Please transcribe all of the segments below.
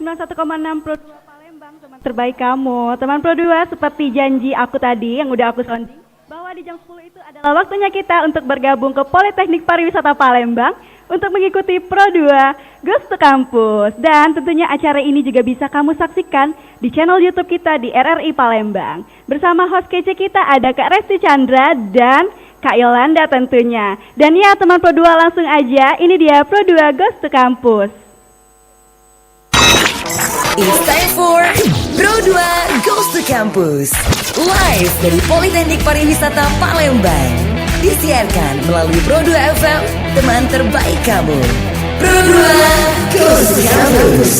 91,6 Pro 2 Palembang, teman terbaik kamu. Teman Pro 2, seperti janji aku tadi yang udah aku sounding, bahwa di jam 10 itu adalah waktunya kita untuk bergabung ke Politeknik Pariwisata Palembang untuk mengikuti Pro 2 Ghost to Campus. Dan tentunya acara ini juga bisa kamu saksikan di channel YouTube kita di RRI Palembang. Bersama host kece kita ada Kak Resti Chandra dan Kak Yolanda tentunya. Dan ya teman Pro 2, langsung aja, ini dia Pro 2 Ghost to Campus. It's time for Pro 2 Goes to Campus, live dari Politeknik Pariwisata Palembang. Disiarkan melalui Pro 2 FM, teman terbaik kamu. Pro 2 Goes to Campus.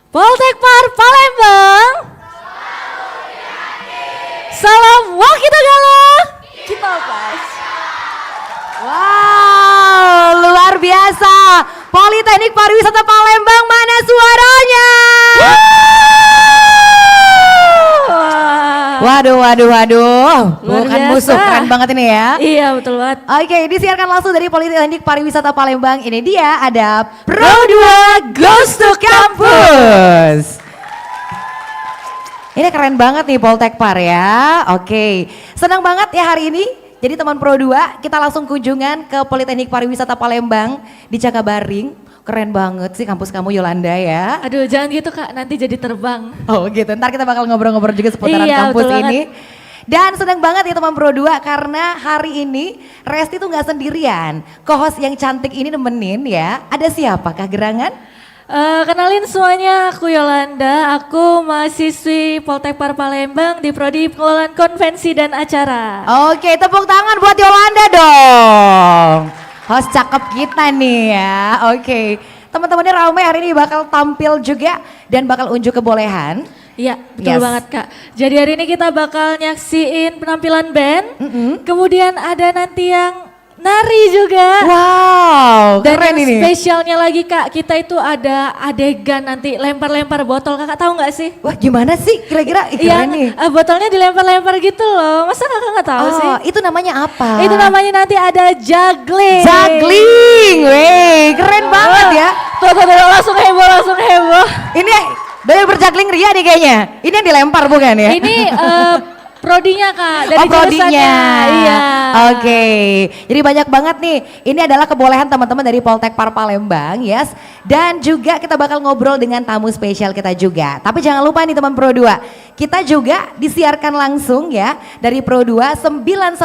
Poltekpar Palembang. Salam Wakitagala. Kita pas. Wow, luar biasa. Politeknik Pariwisata Palembang, mana suaranya? Waduh. Bukan musuh, keren banget ini ya. Iya, betul banget. Oke, disiarkan langsung dari Politeknik Pariwisata Palembang. Ini dia ada Pro 2 Goes to Campus. Ini keren banget nih Poltekpar ya. Oke, senang banget ya hari ini. Jadi teman Pro 2, kita langsung kunjungan ke Politeknik Pariwisata Palembang di Cakabaring. Keren banget sih kampus kamu Yolanda ya. Aduh, jangan gitu Kak, nanti jadi terbang. Oh gitu, ntar kita bakal ngobrol-ngobrol juga seputaran Iya, kampus betul ini. Dan senang banget ya teman Pro 2 karena hari ini Resti tuh gak sendirian. Co-host yang cantik ini nemenin ya. Ada siapakah gerangan? Kenalin semuanya, aku Yolanda, aku mahasiswi Poltekpar Palembang di Prodi Pengelolaan Konvensi dan Acara. Oke, tepuk tangan buat Yolanda dong. Host cakep kita nih ya. Oke, teman-temannya ramai hari ini bakal tampil juga dan bakal unjuk kebolehan. Iya, betul banget Kak. Jadi hari ini kita bakal nyaksiin penampilan band, kemudian ada nanti yang nari juga. Wow, Dan keren yang ini. spesialnya lagi Kak, kita itu ada adegan nanti lempar-lempar botol. Kakak tahu nggak sih? Wah gimana sih kira-kira? Keren nih. Botolnya dilempar-lempar gitu loh. Masa kakak nggak tahu sih? Itu namanya apa? Itu namanya nanti ada juggling. Juggling, weh keren banget ya. Tuh, langsung heboh. Ini dari berjuggling Ria nih kayaknya. Ini yang dilempar bukan ya? Ini prodinya Kak, dari prodinya. jurusannya. Iya. Oke, jadi banyak banget nih. Ini adalah kebolehan teman-teman dari Poltekpar Palembang, yes. Dan juga kita bakal ngobrol dengan tamu spesial kita juga. Tapi jangan lupa nih teman Pro 2, kita juga disiarkan langsung ya dari Pro 2 91,6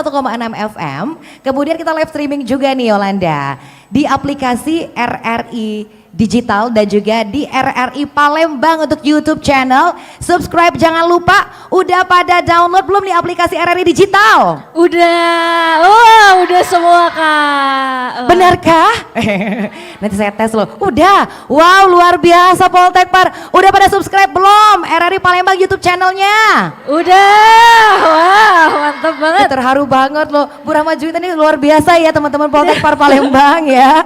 FM. Kemudian kita live streaming juga nih Yolanda di aplikasi RRI Digital dan juga di RRI Palembang untuk YouTube channel. Subscribe jangan lupa. Udah pada download belum nih aplikasi RRI Digital? Udah semua Kak. Benarkah? Nanti saya tes loh. Udah. Wow, luar biasa Poltekpar. Udah pada subscribe belum RRI Palembang YouTube channelnya? Udah. Wah, mantap banget. Terharu banget loh. Bu Rahma Juwita ini luar biasa ya teman-teman Poltekpar Palembang ya.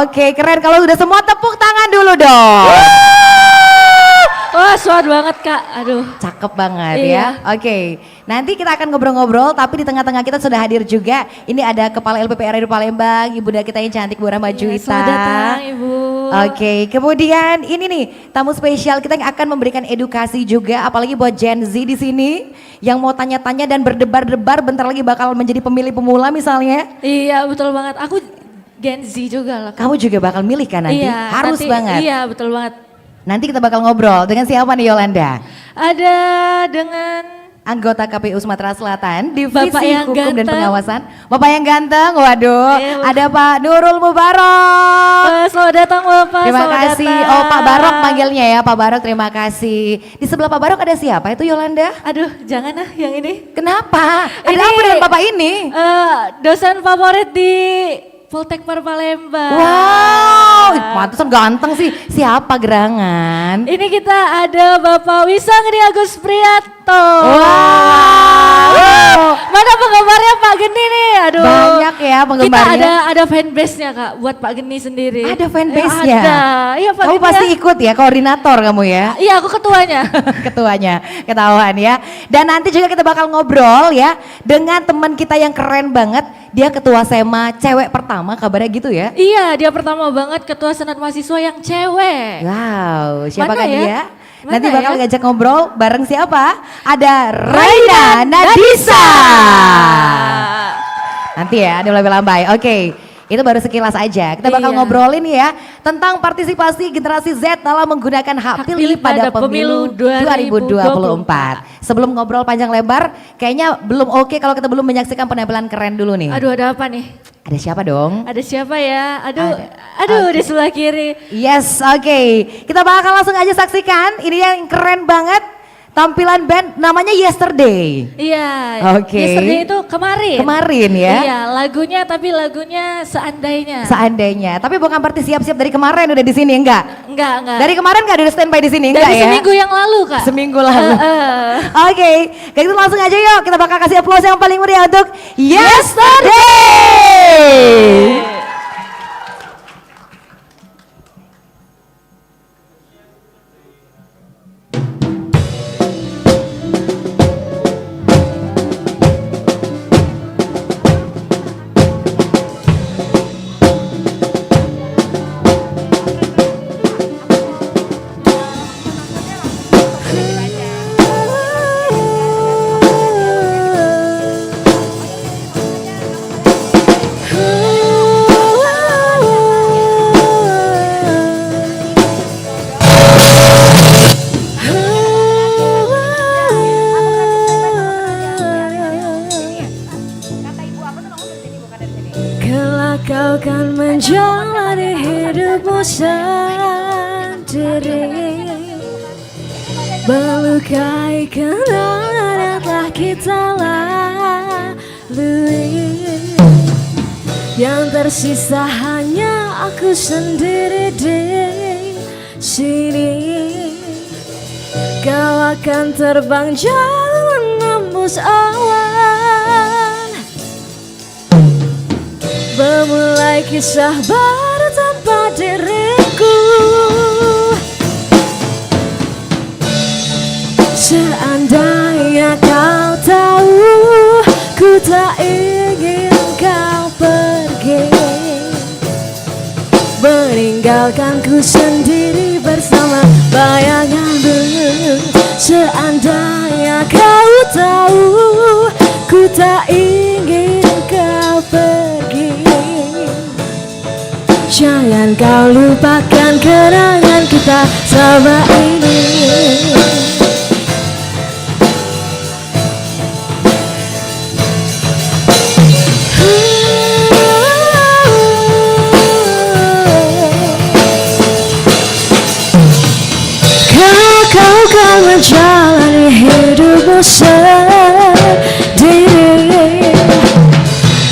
Oke, keren. Kalau udah semua tepuk tangan dulu dong. Wah, suat banget Kak. Aduh. Cakep banget Iya. ya. Oke, nanti kita akan ngobrol-ngobrol tapi di tengah-tengah kita sudah hadir juga. Ini ada Kepala LPP RRI Palembang, Ibunda kita yang cantik Bu Rahma Juwita. Selamat datang Ibu. Oke, kemudian ini nih tamu spesial kita yang akan memberikan edukasi juga, apalagi buat Gen Z di sini yang mau tanya-tanya dan berdebar-debar bentar lagi bakal menjadi pemilih pemula misalnya. Iya, betul banget. Aku Gen Z juga lah. Kamu juga bakal milih kan nanti? Iya, Harus nanti, banget. Iya, betul banget. Nanti kita bakal ngobrol dengan siapa nih Yolanda? Ada dengan Anggota KPU Sumatera Selatan, Divisi Bapak yang Hukum dan ganteng. Pengawasan. Bapak yang ganteng, waduh. Iya, Ada Pak Nurul Mubarok. selamat datang Bapak. Terima selamat kasih. datang. Oh Pak Barok panggilnya ya, Pak Barok terima kasih. Di sebelah Pak Barok ada siapa itu Yolanda? Aduh, jangan yang ini. Kenapa? Ada Ini, apa dengan Bapak ini? Dosen favorit di Poltekpar Palembang. Wow, pantesan ganteng sih. Siapa gerangan? Ini kita ada Bapak Wisangri Agus Priyato. Wow. Mana penggemarnya Pak Geni nih? Aduh. Banyak ya penggemarnya. Kita ada fanbase-nya Kak buat Pak Geni sendiri. Ada fanbase-nya? Ada. Iya Pak Kamu Geni pasti ya. ikut ya, koordinator kamu ya? Iya, aku ketuanya. Ketuanya, ketahuan ya. Dan nanti juga kita bakal ngobrol ya dengan teman kita yang keren banget dia ketua SEMA cewek pertama kabarnya gitu ya? Iya, dia pertama banget ketua senat mahasiswa yang cewek. Wow, siapa Mana kan ya? dia? Mana Nanti bakal ya? ngajak ngobrol bareng siapa? Ada Raina Nadisa. Nanti ya, dilambai-lambai. Oke. Itu baru sekilas aja. Kita bakal Iya. ngobrolin ya tentang partisipasi generasi Z dalam menggunakan hak pilih pada pemilu 2024. Sebelum ngobrol panjang lebar, kayaknya belum oke kalau kita belum menyaksikan penampilan keren dulu nih. Aduh, ada apa nih? Ada siapa dong? Ada siapa ya? Aduh, Ada. di sebelah kiri. Yes, oke. Kita bakal langsung aja saksikan. Ini yang keren banget. Tampilan band namanya Yesterday. Iya. Oke. Yesterday itu kemarin. Kemarin ya. Iya, tapi lagunya seandainya. Seandainya. Tapi bukan berarti siap-siap dari kemarin udah di sini enggak? Enggak. Dari kemarin enggak ada standby di sini enggak Dari ya? seminggu yang lalu, Kak. Seminggu lalu. Oke, kayak gitu langsung aja yuk. Kita bakal kasih aplaus yang paling meriah untuk Yesterday. Kelak kau kan menjalani hidupmu sendiri, melukai kenangan yang telah kita lalui. Yang tersisa hanya aku sendiri di sini. Kau akan terbang jauh menembus awan, memulai kisah baru tanpa diriku. Seandainya kau tahu, ku tak ingin kau pergi, meninggalkanku sendiri bersama bayanganmu. Seandainya kau tahu, ku tak ingin kau pergi, jangan kau lupakan kenangan kita selama ini. Kau kan menjalani hidupmu sendiri,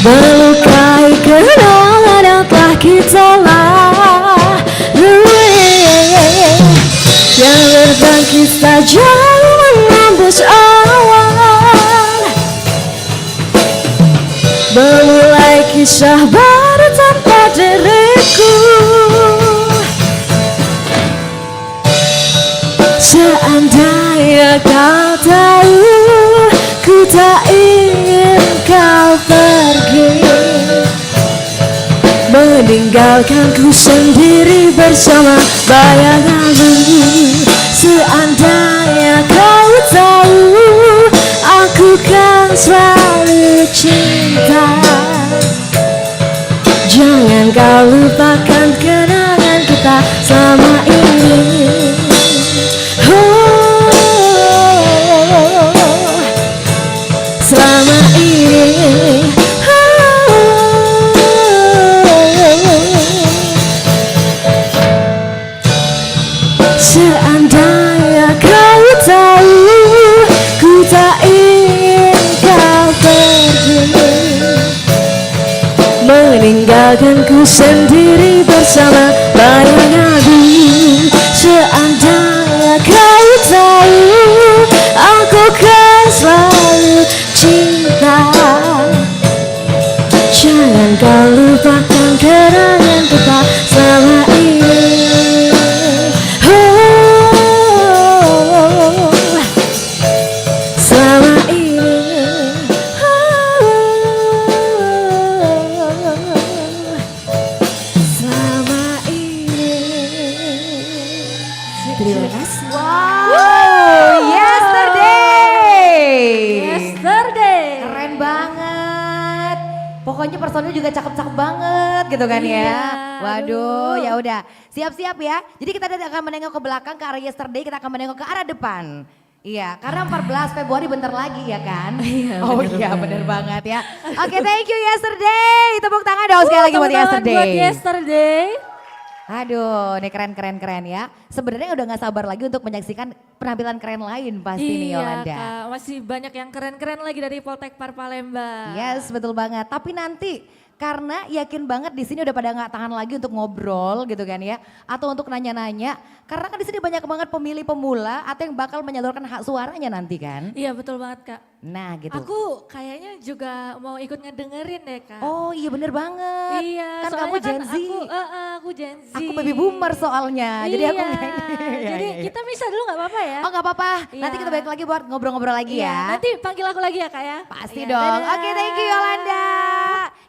melukai kenangan yang telah kita lalui. Yang terbang kita jauh menembus awan, memulai kisah baru tanpa diriku. Seandainya kau tahu, ku tak ingin kau pergi, meninggalkanku sendiri bersama bayanganmu. Seandainya kau tahu, aku kan selalu cinta, jangan kau lupakan kenangan kita selama ini. Selama ini. Seandainya kau tahu, ku tak ingin kau pergi, meninggalkanku sendiri bersama bayanganmu. Seandainya kau tahu, aku kan selalu cinta, jangan kau lupakan kenangan kita selama ini. Selama ini. pokoknya personil juga cakep-cakep banget gitu kan ya. Iya, Waduh, aduh. ya udah. Siap-siap ya. Jadi kita akan menengok ke belakang ke arah yesterday, kita akan menengok ke arah depan. Iya, karena 14 Februari bentar lagi ya kan? Iya, Oh bener iya, banget. bener banget ya. Oke, thank you yesterday. Tepuk tangan dong sekali lagi buat Tepuk tangan yesterday. buat yesterday. Aduh, ini keren ya. Sebenarnya udah gak sabar lagi untuk menyaksikan penampilan keren lain pasti nih Iya Yolanda. Kak, masih banyak yang keren-keren lagi dari Poltek Par Palembang. Yes, betul banget. Tapi nanti karena yakin banget di sini udah pada nggak tahan lagi untuk ngobrol gitu kan ya, atau untuk nanya-nanya. Karena kan di sini banyak banget pemilih pemula atau yang bakal menyalurkan hak suaranya nanti kan. Iya betul banget Kak. Nah gitu. Aku kayaknya juga mau ikut ngedengerin deh Kak. Oh iya bener banget. Iya, Kan soalnya kamu Gen Z. Aku Gen Z. Aku baby boomer soalnya. Jadi aku Iya, nggak ini. jadi kita bisa dulu nggak apa-apa ya? Oh nggak apa-apa. Nanti Iya. kita balik lagi buat ngobrol-ngobrol lagi Iya, ya. nanti panggil aku lagi ya Kak ya? Pasti Iya, dong. dadah. Oke, thank you Yolanda.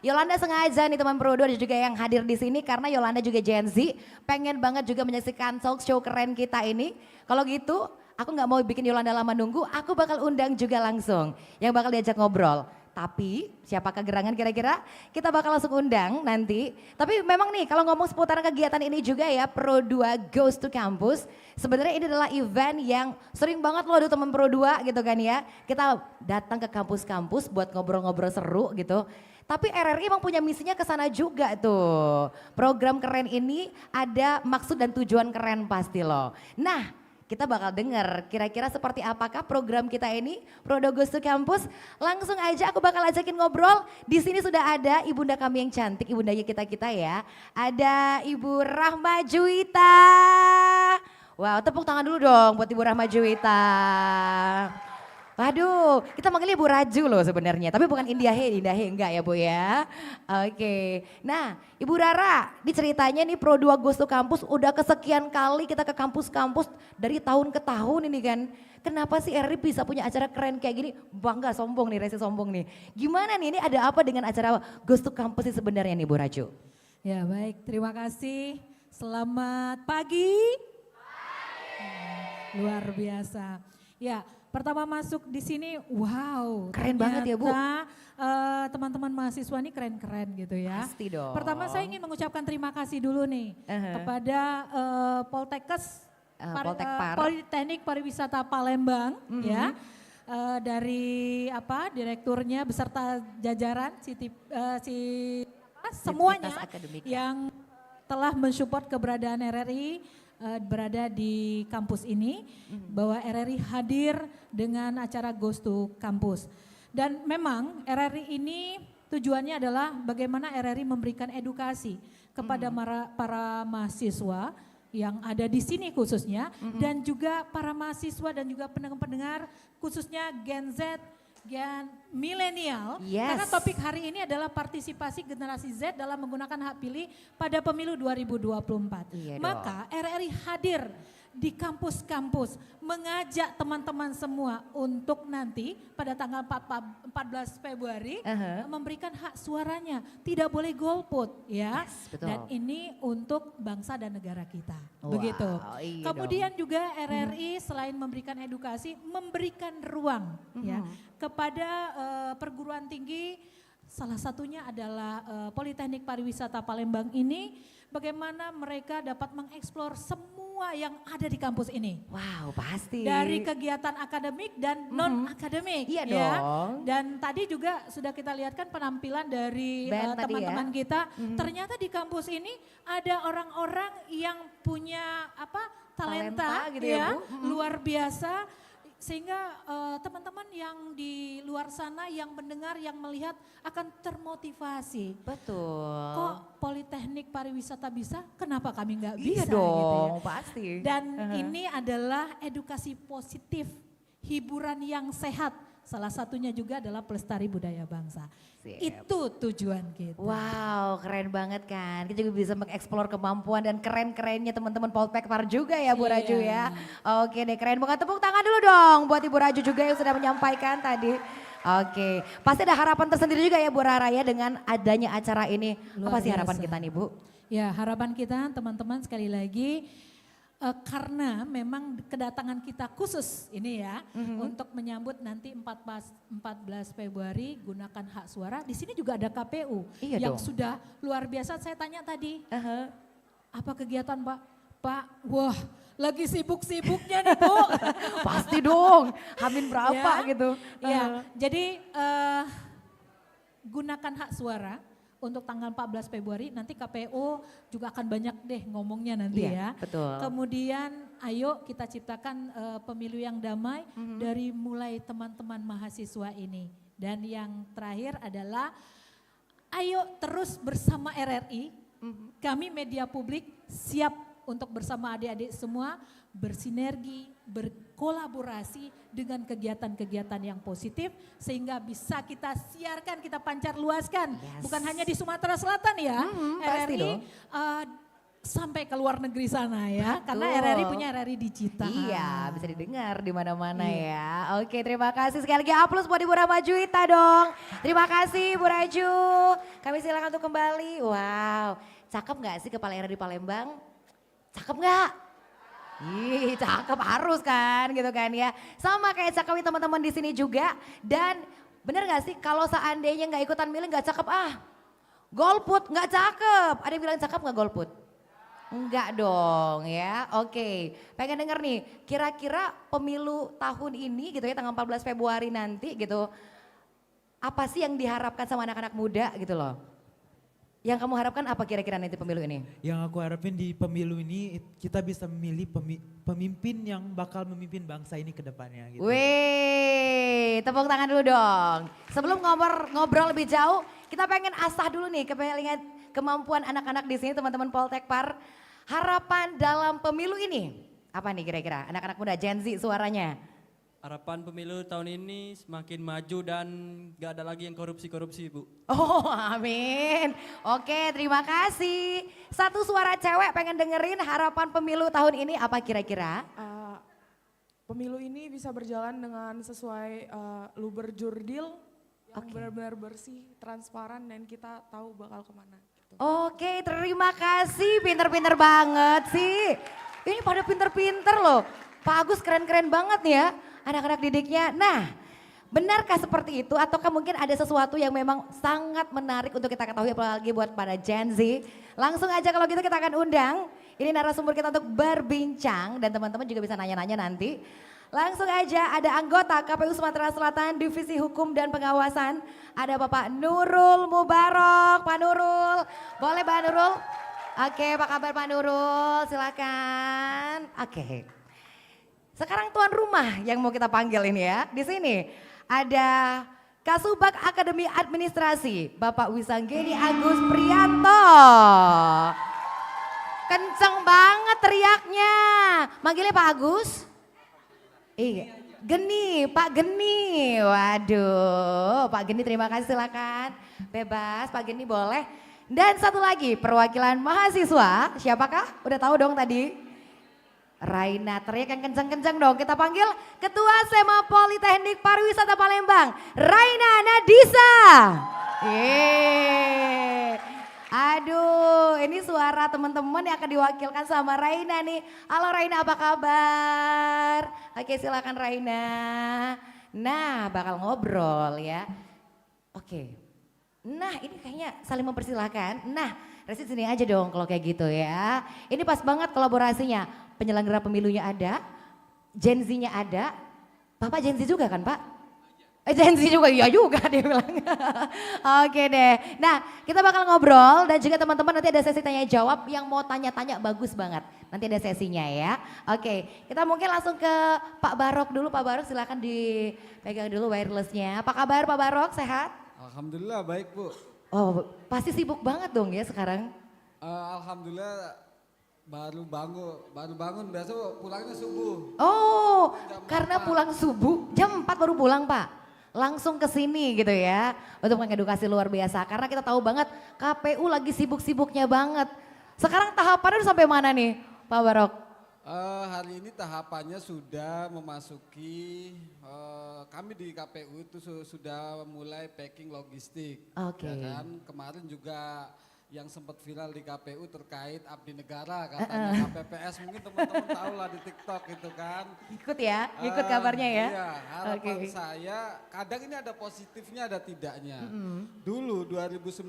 Yolanda sengaja nih teman Pro 2 dan juga yang hadir di sini karena Yolanda juga Gen Z, pengen banget juga menyaksikan talk show keren kita ini. Kalau gitu, aku nggak mau bikin Yolanda lama nunggu, aku bakal undang juga langsung yang bakal diajak ngobrol. Tapi siapakah gerangan kira-kira? Kita bakal langsung undang nanti. Tapi memang nih kalau ngomong seputaran kegiatan ini juga ya Pro 2 Goes to Campus. Sebenarnya ini adalah event yang sering banget loh ada teman Pro 2 gitu kan ya. Kita datang ke kampus-kampus buat ngobrol-ngobrol seru gitu. Tapi RRI emang punya misinya ke sana juga tuh. Program keren ini ada maksud dan tujuan keren pasti loh. Nah, kita bakal denger kira-kira seperti apakah program kita ini Pro 2 Goes to Campus. Langsung aja aku bakal ajakin ngobrol. Di sini sudah ada ibunda kami yang cantik, ibundanya kita ya. Ada Ibu Rahma Juwita. Wow, tepuk tangan dulu dong buat Ibu Rahma Juwita. Waduh, kita manggilnya Bu Raju loh sebenarnya, tapi bukan Indah He enggak ya Bu ya. Oke, nah Ibu Rara, ini ceritanya nih Pro 2 Goes to Campus udah kesekian kali kita ke kampus-kampus dari tahun ke tahun ini kan. Kenapa sih RRI bisa punya acara keren kayak gini? Bangga sombong nih, Resi sombong nih. Gimana nih, ini ada apa dengan acara Goes to Campus ini sebenarnya nih Bu Raju? Ya baik, terima kasih. Selamat pagi. Luar biasa. Ya, pertama masuk di sini, wow. Keren banget ya, Bu. Teman-teman mahasiswa ini keren-keren gitu ya. Pasti dong. Pertama saya ingin mengucapkan terima kasih dulu nih kepada Poltekkes, Poltek Par. Politeknik Pariwisata Palembang ya. Dari direkturnya beserta jajaran semuanya akademika. yang telah mensupport keberadaan RRI berada di kampus ini, bahwa RRI hadir dengan acara Goes to Campus. Dan memang RRI ini tujuannya adalah bagaimana RRI memberikan edukasi kepada para mahasiswa yang ada di sini khususnya, dan juga para mahasiswa dan juga pendengar-pendengar khususnya Gen Z, Gen milenial, Yes. karena topik hari ini adalah partisipasi generasi Z dalam menggunakan hak pilih pada pemilu 2024. Iya Maka RRI hadir di kampus-kampus mengajak teman-teman semua untuk nanti pada tanggal 14 Februari memberikan hak suaranya. Tidak boleh golput ya. Yes, betul. Dan ini untuk bangsa dan negara kita. Wow, Begitu. iya Kemudian juga RRI selain memberikan edukasi, memberikan ruang ya kepada perguruan tinggi, salah satunya adalah Politeknik Pariwisata Palembang ini, bagaimana mereka dapat mengeksplor semua yang ada di kampus ini. Wow, pasti. Dari kegiatan akademik dan non-akademik. Iya ya. dong. Dan tadi juga sudah kita lihat kan penampilan dari Band tadi ya. teman-teman kita. Ternyata di kampus ini ada orang-orang yang punya talenta gitu ya, ya, Bu. luar biasa. Sehingga teman-teman yang di luar sana yang mendengar, yang melihat akan termotivasi. Betul. Kok Politeknik Pariwisata bisa, kenapa kami nggak Iya bisa dong, gitu ya. pasti. Dan ini adalah edukasi positif, hiburan yang sehat. Salah satunya juga adalah pelestari budaya bangsa. Sip. Itu tujuan kita. Wow, keren banget kan. Kita juga bisa mengeksplor kemampuan dan keren-kerennya teman-teman Poltek Par juga ya Bu Raju ya. Oke deh, keren banget. Tepuk tangan dulu dong buat Ibu Raju juga yang sudah menyampaikan tadi. Oke, pasti ada harapan tersendiri juga ya Bu Rara ya dengan adanya acara ini. Luar Apa sih biasa. harapan kita nih Bu? Ya, harapan kita teman-teman sekali lagi, karena memang kedatangan kita khusus ini ya untuk menyambut nanti 14 Februari gunakan hak suara. Di sini juga ada KPU Iya yang dong. sudah luar biasa. Saya tanya tadi, Aha. apa kegiatan Pak? Pak, wah lagi sibuk-sibuknya nih Bu. Pasti dong, Hamin berapa Ya, gitu. Ya, jadi gunakan hak suara untuk tanggal 14 Februari. Nanti KPU juga akan banyak deh ngomongnya nanti Iya, ya. betul. Kemudian ayo kita ciptakan pemilu yang damai dari mulai teman-teman mahasiswa ini. Dan yang terakhir adalah ayo terus bersama RRI. Kami media publik siap untuk bersama adik-adik semua bersinergi, berkolaborasi dengan kegiatan-kegiatan yang positif sehingga bisa kita siarkan, kita pancar luaskan. Yes. Bukan hanya di Sumatera Selatan ya, pasti RRI dong. sampai ke luar negeri sana ya. Karena Betul. RRI punya RRI Digital. Iya, bisa didengar di mana-mana Iya. ya. Oke, terima kasih sekali lagi. Aplaus buat Ibu Rahma Juwita dong. Terima kasih Bu Raju. Kami silakan untuk kembali. Wow, cakep nggak sih kepala RRI Palembang? Cakep nggak? Ih, cakep harus kan gitu kan ya. Sama kayak cakep teman-teman di sini juga. Dan bener nggak sih kalau seandainya nggak ikutan milih nggak cakep golput nggak cakep. Ada yang bilang cakep nggak golput? Enggak dong ya, oke. Pengen denger nih, kira-kira pemilu tahun ini gitu ya tanggal 14 Februari nanti gitu. Apa sih yang diharapkan sama anak-anak muda gitu loh? Yang kamu harapkan apa kira-kira nanti pemilu ini? Yang aku harapin di pemilu ini kita bisa memilih pemimpin yang bakal memimpin bangsa ini ke depannya gitu. Wih, tepuk tangan dulu dong. Sebelum ngobrol lebih jauh, kita pengen asah dulu nih kemampuan anak-anak di sini teman-teman Poltekpar. Harapan dalam pemilu ini apa nih kira-kira anak-anak muda Gen Z suaranya? Harapan pemilu tahun ini semakin maju dan gak ada lagi yang korupsi-korupsi Bu. Oh amin. Oke terima kasih. Satu suara cewek pengen dengerin harapan pemilu tahun ini apa kira-kira? Pemilu ini bisa berjalan dengan sesuai luber jurdil yang Oke. benar-benar bersih, transparan dan kita tahu bakal kemana. Gitu. Oke terima kasih pinter-pinter banget sih. Ini pada pinter-pinter loh. Pak Agus keren-keren banget nih ya anak-anak didiknya. Nah benarkah seperti itu ataukah mungkin ada sesuatu yang memang sangat menarik untuk kita ketahui apalagi buat para Gen Z. Langsung aja kalau gitu kita akan undang ini narasumber kita untuk berbincang dan teman-teman juga bisa nanya-nanya nanti. Langsung aja ada anggota KPU Sumatera Selatan Divisi Hukum dan Pengawasan. Ada Bapak Nurul Mubarok. Pak Nurul, boleh Pak Nurul? Oke, apa kabar Pak Nurul? Silakan. Oke. Sekarang tuan rumah yang mau kita panggil ini ya. Di sini ada Kasubag Akademi Administrasi, Bapak Wisanggeni Agus Prianto. Kenceng banget teriaknya. Manggilnya Pak Agus? Iya. Geni, Pak Geni. Waduh, Pak Geni terima kasih silakan. Bebas, Pak Geni boleh. Dan satu lagi perwakilan mahasiswa, siapakah? Udah tahu dong tadi. Raina, teriak yang kencang-kencang dong. Kita panggil Ketua SEMA Politeknik Pariwisata Palembang, Raina Nadisa. Aduh, ini suara teman-teman yang akan diwakilkan sama Raina nih. Halo Raina, apa kabar? Oke, silakan Raina. Nah, bakal ngobrol ya. Oke. Nah, ini kayaknya saling mempersilahkan. Nah, Resi sini aja dong kalau kayak gitu ya. Ini pas banget kolaborasinya. Penyelenggara pemilunya ada, Gen Z-nya ada. Bapak Gen Z juga kan Pak? Gen Z juga, iya juga dia bilang. Oke deh. Nah kita bakal ngobrol dan juga teman-teman nanti ada sesi tanya jawab yang mau tanya-tanya bagus banget. Nanti ada sesinya ya. Oke kita mungkin langsung ke Pak Barok dulu. Pak Barok silakan dipegang dulu wirelessnya. Apa kabar Pak Barok, sehat? Alhamdulillah baik Bu. Oh pasti sibuk banget dong ya sekarang? Alhamdulillah baru bangun biasa pulangnya subuh. Oh Jam karena 4. pulang subuh jam 4 baru pulang Pak? Langsung ke sini gitu ya untuk mengedukasi luar biasa karena kita tahu banget KPU lagi sibuk-sibuknya banget. Sekarang tahapannya udah sampai mana nih Pak Barok? Hari ini tahapannya sudah memasuki kami di KPU itu sudah mulai packing logistik. Oke. Ya kan? Kemarin juga yang sempat viral di KPU terkait abdi negara katanya KPPS, mungkin teman-teman tahu lah di TikTok gitu kan. Ikut ya, ikut kabarnya ya. Iya, harapan Oke. saya kadang ini ada positifnya ada tidaknya. Dulu 2019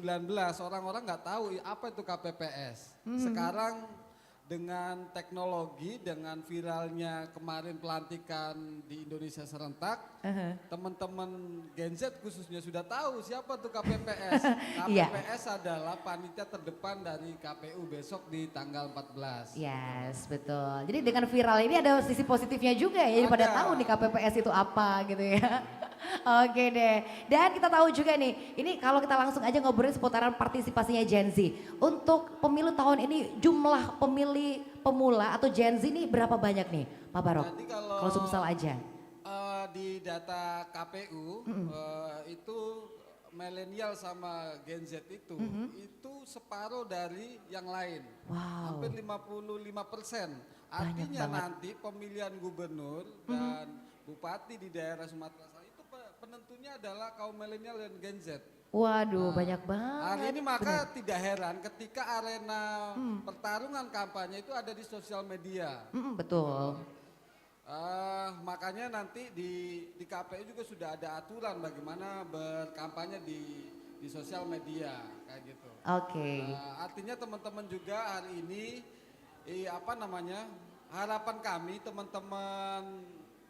orang-orang nggak tahu apa itu KPPS. Sekarang dengan teknologi, dengan viralnya kemarin pelantikan di Indonesia serentak, teman-teman Gen Z khususnya sudah tahu siapa tuh KPPS. Iya. KPPS adalah panitia terdepan dari KPU besok di tanggal 14. Yes, betul. Jadi dengan viral ini ada sisi positifnya juga ya, jadi pada Ada. tahu nih KPPS itu apa gitu ya. Oke deh, dan kita tahu juga nih, ini kalau kita langsung aja ngobrolin seputaran partisipasinya Gen Z. Untuk pemilu tahun ini jumlah pemilih pemula atau Gen Z ini berapa banyak nih Pak Barok? Jadi Kalau Sumsel aja. Di data KPU itu milenial sama Gen Z itu separuh dari yang lain. Wow. Hampir 55%. Banyak Artinya banget. nanti pemilihan gubernur dan bupati di daerah Sumatera Selatan itu penentunya adalah kaum milenial dan Gen Z. Waduh, banyak banget. Hari ini maka tidak heran ketika arena pertarungan kampanye itu ada di sosial media. Betul. Makanya nanti di KPU juga sudah ada aturan bagaimana berkampanye di sosial media kayak gitu. Oke. Artinya teman-teman juga hari ini harapan kami teman-teman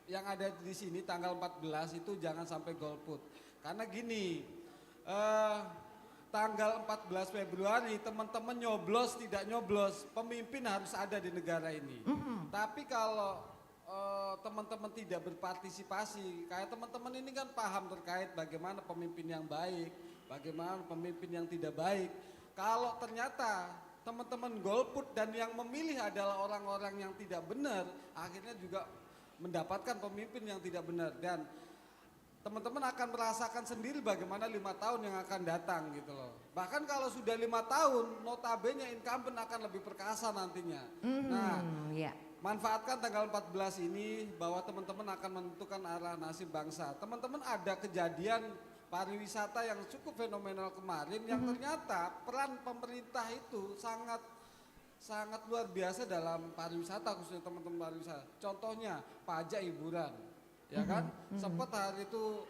yang ada di sini tanggal 14 itu jangan sampai golput. Karena gini, tanggal 14 Februari teman-teman nyoblos tidak nyoblos, pemimpin harus ada di negara ini. Tapi kalau teman-teman tidak berpartisipasi, kayak teman-teman ini kan paham terkait bagaimana pemimpin yang baik, bagaimana pemimpin yang tidak baik. Kalau ternyata teman-teman golput dan yang memilih adalah orang-orang yang tidak benar, akhirnya juga mendapatkan pemimpin yang tidak benar dan teman-teman akan merasakan sendiri bagaimana 5 tahun yang akan datang gitu loh. Bahkan kalau sudah 5 tahun, notabene incumbent akan lebih perkasa nantinya. Nah, Iya. manfaatkan tanggal 14 ini bahwa teman-teman akan menentukan arah nasib bangsa. Teman-teman ada kejadian pariwisata yang cukup fenomenal kemarin yang ternyata peran pemerintah itu sangat luar biasa dalam pariwisata, khususnya teman-teman pariwisata. Contohnya pajak hiburan, ya kan? Sempat hari itu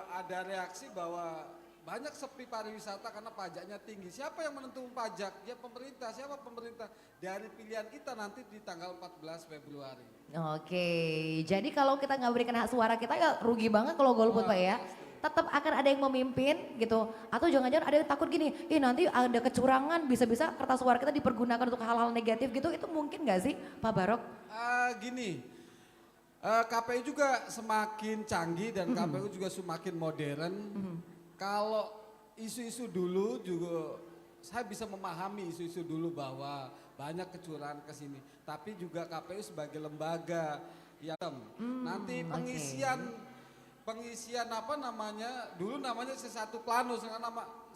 ada reaksi bahwa banyak sepi pariwisata karena pajaknya tinggi. Siapa yang menentukan pajak? Ya pemerintah. Siapa pemerintah? Dari pilihan kita nanti di tanggal 14 Februari. Oke, jadi kalau kita nggak berikan hak suara kita ya rugi banget kalau golput Pak ya. Tetap akan ada yang memimpin gitu. Atau jangan-jangan ada yang takut gini, nanti ada kecurangan, bisa-bisa kertas suara kita dipergunakan untuk hal-hal negatif gitu. Itu mungkin nggak sih Pak Barok? KPU juga semakin canggih dan KPU juga semakin modern. Kalau isu-isu dulu juga saya bisa memahami isu-isu dulu bahwa banyak kecurangan ke sini. Tapi juga KPU sebagai lembaga yang nanti pengisian apa namanya, dulu namanya C1 Plano,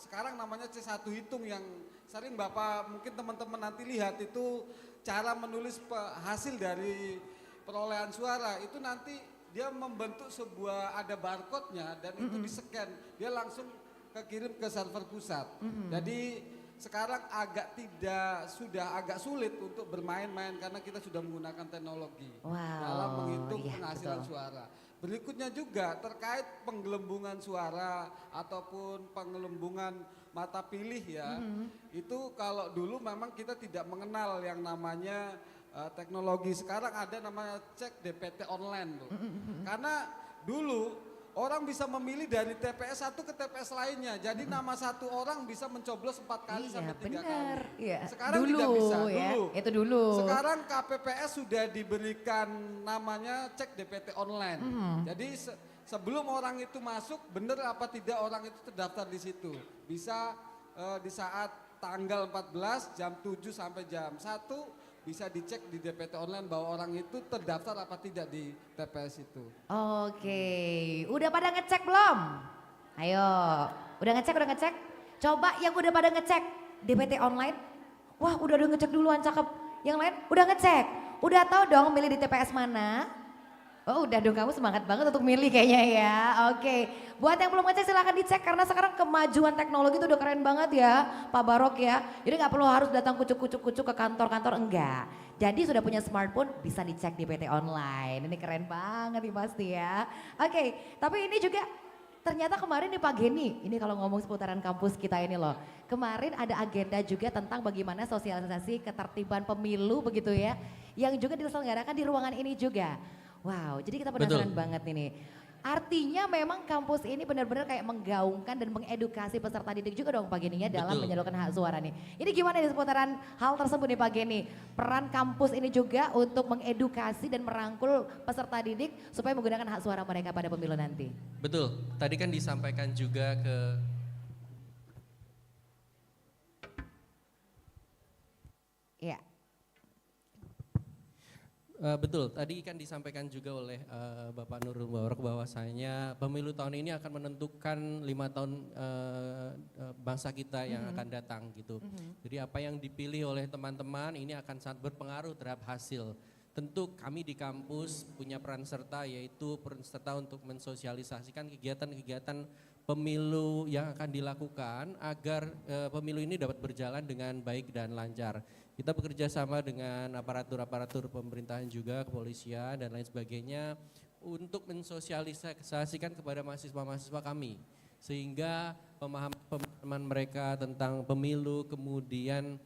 sekarang namanya C1 Hitung yang sering Bapak mungkin teman-teman nanti lihat itu cara menulis hasil dari perolehan suara itu nanti dia membentuk sebuah ada barcode-nya dan itu di-scan, dia langsung kekirim ke server pusat. Jadi sekarang sudah agak sulit untuk bermain-main karena kita sudah menggunakan teknologi dalam menghitung penghasilan suara. Berikutnya juga terkait penggelembungan suara ataupun penggelembungan mata pilih ya. Itu kalau dulu memang kita tidak mengenal yang namanya teknologi. Sekarang ada namanya cek DPT online tuh. Karena dulu orang bisa memilih dari TPS satu ke TPS lainnya. Jadi nama satu orang bisa mencoblos 4 kali sampai 3 kali. Iya. Sekarang dulu, tidak bisa. ya. Dulu. Itu dulu. Sekarang KPPS sudah diberikan namanya cek DPT online. Jadi sebelum orang itu masuk, benar apa tidak orang itu terdaftar di situ. Bisa di saat tanggal 14 jam 7 sampai jam 1 bisa dicek di DPT online bahwa orang itu terdaftar apa tidak di TPS itu. Oke, udah pada ngecek belum? Ayo, udah ngecek? Coba yang udah pada ngecek DPT online. Wah, udah ngecek duluan, cakep. Yang lain udah ngecek, udah tahu dong milih di TPS mana? Oh udah dong, kamu semangat banget untuk milih kayaknya ya. Oke, buat yang belum ngecek silahkan dicek karena sekarang kemajuan teknologi itu udah keren banget ya Pak Barok ya. Jadi nggak perlu harus datang kucuk-kucuk ke kantor-kantor, enggak. Jadi sudah punya smartphone bisa dicek di PT Online. Ini keren banget nih pasti ya. Oke, tapi ini juga ternyata kemarin nih Pak Geni, ini kalau ngomong seputaran kampus kita ini loh. Kemarin ada agenda juga tentang bagaimana sosialisasi ketertiban pemilu begitu ya. Yang juga diselenggarakan di ruangan ini juga. Wow, jadi kita penasaran banget ini. Artinya memang kampus ini benar-benar kayak menggaungkan dan mengedukasi peserta didik juga dong Pak Geni ya dalam menyalurkan hak suara nih. Ini gimana di seputaran hal tersebut nih Pak Geni? Peran kampus ini juga untuk mengedukasi dan merangkul peserta didik supaya menggunakan hak suara mereka pada pemilu nanti. Betul, tadi kan disampaikan juga ke ya. Betul, tadi kan disampaikan juga oleh Bapak Nurul Mubarak bahwasanya pemilu tahun ini akan menentukan 5 tahun bangsa kita yang akan datang gitu. Jadi apa yang dipilih oleh teman-teman ini akan sangat berpengaruh terhadap hasil. Tentu kami di kampus punya peran serta yaitu peran serta untuk mensosialisasikan kegiatan-kegiatan pemilu yang akan dilakukan agar pemilu ini dapat berjalan dengan baik dan lancar. Kita bekerja sama dengan aparatur-aparatur pemerintahan juga, kepolisian dan lain sebagainya untuk mensosialisasikan kepada mahasiswa-mahasiswa kami. Sehingga pemahaman mereka tentang pemilu, kemudian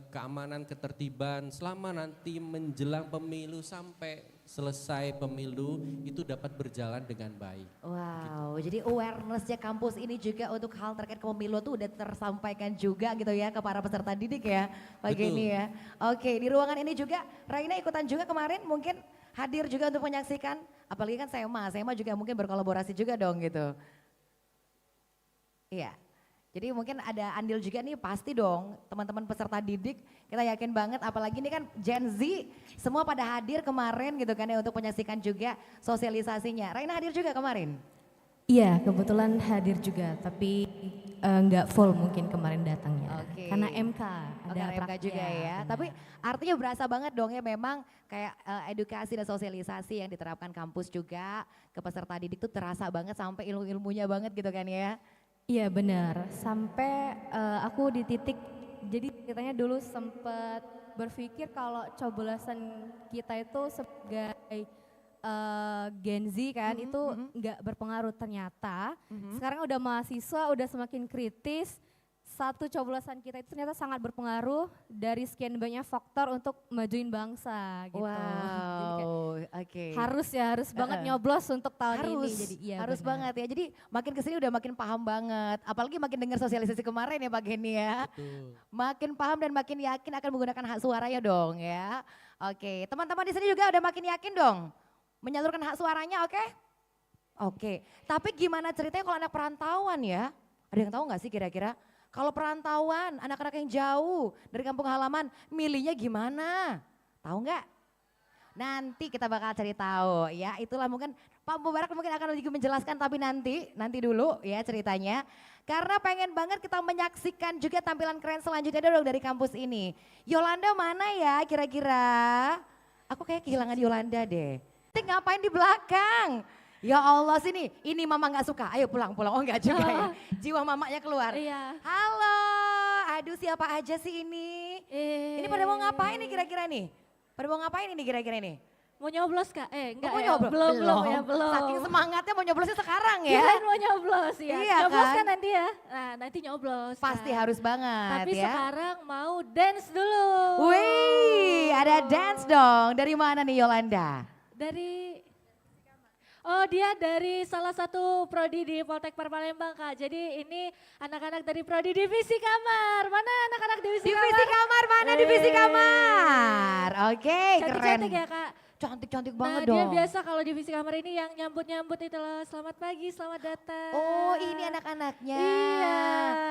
keamanan, ketertiban selama nanti menjelang pemilu sampai selesai pemilu itu dapat berjalan dengan baik. Wow, jadi awarenessnya kampus ini juga untuk hal terkait pemilu tuh udah tersampaikan juga gitu ya ke para peserta didik ya Pak Geni ya. Oke, di ruangan ini juga Raina ikutan juga kemarin mungkin hadir juga untuk menyaksikan, apalagi kan Sema juga mungkin berkolaborasi juga dong gitu. Iya. Jadi mungkin ada andil juga nih pasti dong teman-teman peserta didik kita yakin banget apalagi ini kan Gen Z semua pada hadir kemarin gitu kan ya untuk menyaksikan juga sosialisasinya. Raina hadir juga kemarin? Iya kebetulan hadir juga tapi nggak full mungkin kemarin datangnya karena MK. Karena MK juga ya, tapi artinya berasa banget dong ya memang kayak edukasi dan sosialisasi yang diterapkan kampus juga ke peserta didik tuh terasa banget sampai ilmu-ilmunya banget gitu kan ya. Iya benar, sampai aku di titik, jadi ceritanya dulu sempat berpikir kalau coblosan kita itu sebagai Gen Z kan itu nggak berpengaruh ternyata. Sekarang udah mahasiswa, udah semakin kritis, satu coblosan kita itu ternyata sangat berpengaruh dari sekian banyak faktor untuk majuin bangsa gitu. Wow, oke. Harus banget nyoblos untuk tahun ini. Jadi iya harus benar. banget ya. Jadi makin kesini udah makin paham banget. Apalagi makin dengar sosialisasi kemarin ya Pak Geni ya. Betul. Makin paham dan makin yakin akan menggunakan hak suaranya dong ya. Oke, teman-teman di sini juga udah makin yakin dong menyalurkan hak suaranya, oke? Oke, tapi gimana ceritanya kalau anak perantauan ya? Ada yang tahu nggak sih kira-kira? Kalau perantauan, anak-anak yang jauh dari kampung halaman, milihnya gimana? Tahu nggak? Nanti kita bakal cari tahu ya. Itulah mungkin Pak Mubarak mungkin akan lebih menjelaskan tapi nanti dulu ya ceritanya. Karena pengen banget kita menyaksikan juga tampilan keren selanjutnya dong dari kampus ini. Yolanda mana ya kira-kira? Aku kayak kehilangan Yolanda deh. Ngapain di belakang? Ya Allah sini, ini mama nggak suka. Ayo pulang. Oh enggak juga ya. Jiwa mamanya keluar. Iya. Halo, aduh siapa aja sih ini? Ini pada mau ngapain nih kira-kira nih? Pada mau ngapain ini kira-kira nih? Mau nyoblos Kak? Enggak mau ya, nyoblos? belum. Saking semangatnya mau nyoblosnya sekarang ya. Kirain mau nyoblos ya. Iya nyoblos kan? kan nanti ya. Nah nanti nyoblos. Pasti Kak. harus banget Tapi ya. sekarang mau dance dulu. Wih, ada dance dong. Dari mana nih Yolanda? Dia dari salah satu prodi di Poltek Palembang Kak. Jadi ini anak-anak dari prodi divisi kamar. Mana anak-anak divisi kamar? Divisi kamar mana divisi kamar? Oke, keren. Cantik-cantik ya Kak. Cantik-cantik Nah banget dia dong. biasa kalau divisi kamar ini yang nyambut-nyambut itu loh. Selamat pagi, selamat datang. Oh ini anak-anaknya. Iya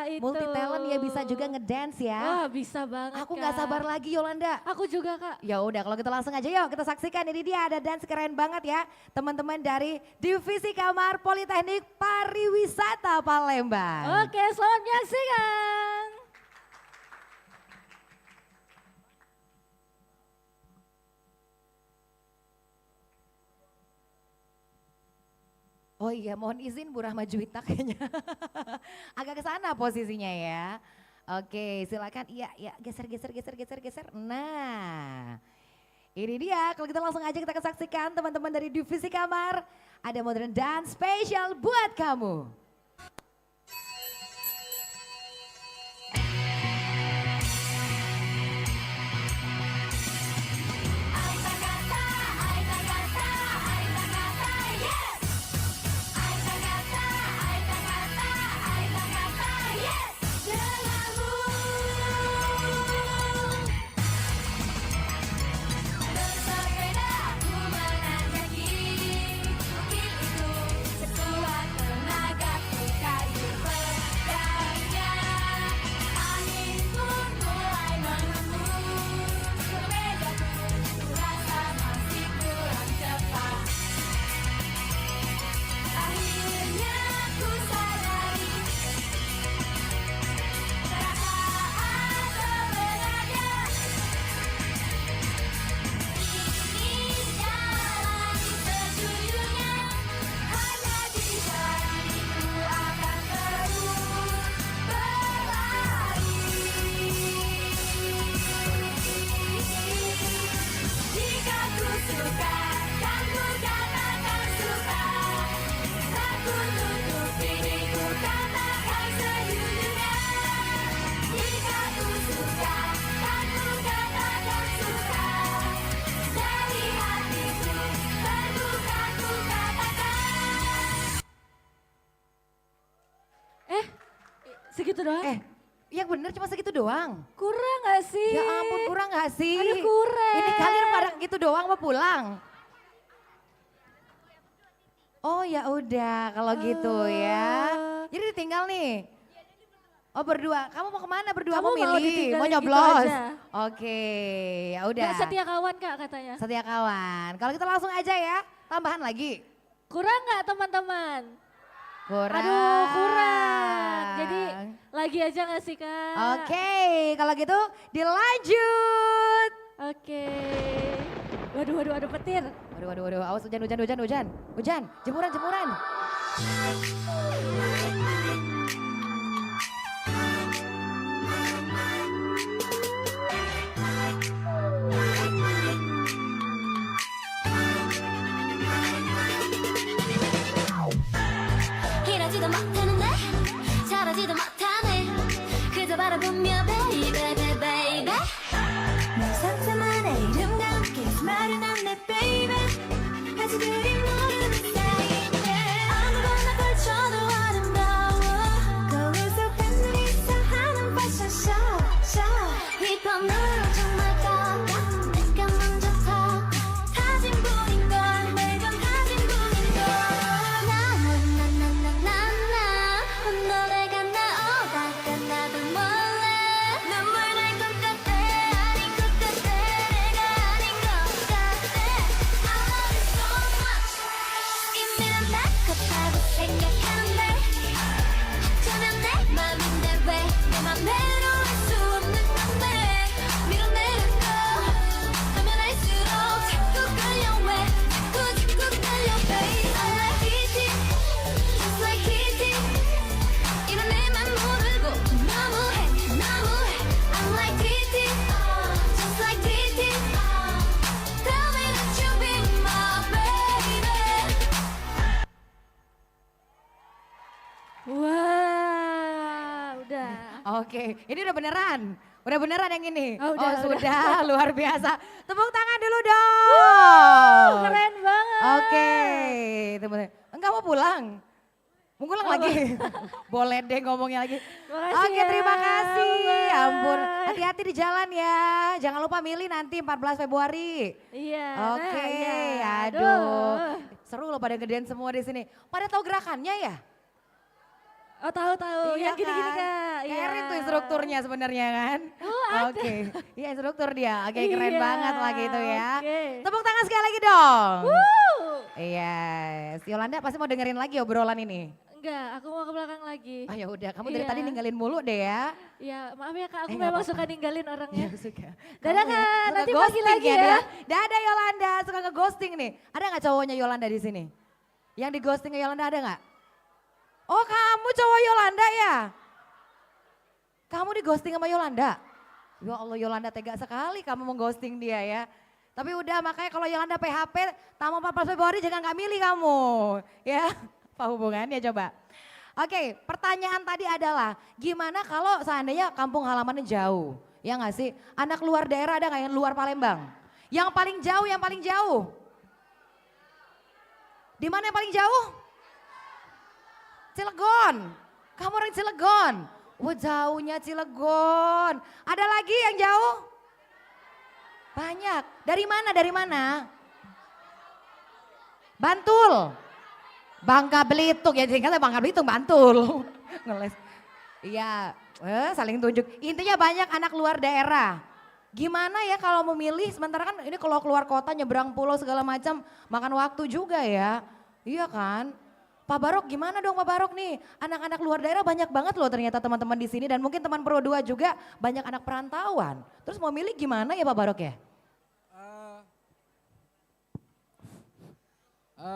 itu. Multi talent ya bisa juga ngedance ya. Wah bisa banget Aku nggak Kak. sabar lagi Yolanda. Aku juga Kak. Ya udah kalau kita langsung aja yuk kita saksikan ini dia ada dance keren banget ya. Teman-teman dari Divisi Kamar Politeknik Pariwisata Palembang. Oke selamat menyaksikan. Oh iya, mohon izin Bu Rahma Juwita kayaknya. Agak ke sana posisinya ya. Oke, silakan. Iya, geser. Nah, ini dia. Kalau kita langsung aja kita saksikan teman-teman dari Divisi Kamar. Ada modern dance spesial buat kamu. Segitu doang? Yang bener cuma segitu doang. Kurang gak sih? Ya ampun, kurang gak sih? Aduh kurang. Ini kalian pada gitu doang mau pulang? Oh ya udah kalau gitu ya. Jadi ditinggal nih. Oh berdua, kamu mau kemana berdua? Kamu mau milih, ditinggalin mau gitu nyoblos? aja. Oke, ya udah. Gak setia kawan Kak katanya. Setia kawan. Kalau kita langsung aja ya, tambahan lagi. Kurang gak teman-teman? Kurang. Aduh kurang. Jadi lagi aja gak sih Kak? Oke, kalau gitu dilanjut. Oke. Waduh petir. Waduh, awas hujan, jemuran. 일하지도 못하는데 잘하지도 못하네 그저 바라보며 baby baby 내 상상만의 이름과 함께 말은 안내 baby 가지들이 모르는 사이인데 아무거나 걸쳐도 아름다워 거울 속 하늘이 사하는 패션 show 이 밤은 정말 가까 내가 먼저 타 사진뿐인걸 매번 사진뿐인걸 노래가 나오다가 나도 몰래 눈물 날 것 같아 아닌 것 같아 내가 아닌 것 같아 I love you so much 이미 난 같다고 생각하는데 전혀 내 맘인데 왜 내 맘대로 할 수 없는 건데 밀어내려고 하면 할수록 자꾸 끌려 왜 자꾸 끌려 babe I like it just like it 이런 내맘 모르고 너무해 I'm like it just like it Tell me that you be my baby Wah, udah. Oke, ini udah beneran yang ini. Oh, udah. Sudah, luar biasa. Tepuk tangan dulu dong. Keren banget. Oke, temen. Enggak mau pulang? Mau pulang lagi? Boleh deh ngomongnya lagi. Makasih Oke, ya. terima kasih. Bye. Ampun, hati-hati di jalan ya. Jangan lupa milih nanti 14 Februari. Iya. Oke, nah, iya. aduh. Seru loh pada gedean semua di sini. Pada tahu gerakannya ya? Oh tahu. Iya Yang gini-gini kan? Kak. Iya. Keren tuh instrukturnya sebenarnya kan. Oh ada. Oke, iya instruktur dia. Oke, keren Iya, banget lagi itu ya. oke. Tepuk tangan sekali lagi dong. Wuh. Yes, Yolanda pasti mau dengerin lagi obrolan ini. Enggak, aku mau ke belakang lagi. Ah ya udah, kamu dari Iya. tadi ninggalin mulu deh ya. Iya, maaf ya Kak, aku Nggak memang apa-apa. suka ninggalin orangnya. Iya suka. Dadah Kamu Kak, suka nanti pagi ghosting lagi ya. dia. Dadah Yolanda, suka nge-ghosting nih. Ada nggak cowoknya Yolanda di sini? Yang di ghosting Yolanda ada nggak? Oh kamu cowok Yolanda ya? Kamu di ghosting sama Yolanda? Ya Allah Yolanda tega sekali kamu mengghosting dia ya. Tapi udah makanya kalau Yolanda PHP tanggal 14 Februari jangan nggak milih kamu. Ya apa hubungannya coba. Oke pertanyaan tadi adalah gimana kalau seandainya kampung halamannya jauh. Ya nggak sih? Anak luar daerah ada nggak yang luar Palembang? Yang paling jauh, yang paling jauh. Di mana yang paling jauh? Cilegon. Kamu orang Cilegon. Wah jauhnya Cilegon. Ada lagi yang jauh? Banyak. Dari mana? Dari mana? Bantul. Bangka Belitung. Ya singkatnya Bangka Belitung, Bantul. Ngeles. Iya, saling tunjuk. Intinya banyak anak luar daerah. Gimana ya kalau memilih, sementara kan ini kalau keluar kota nyebrang pulau segala macam makan waktu juga ya. Iya kan? Pak Barok gimana dong Pak Barok nih? Anak-anak luar daerah banyak banget loh ternyata teman-teman di sini dan mungkin teman Pro 2 juga banyak anak perantauan. Terus mau milih gimana ya Pak Barok ya?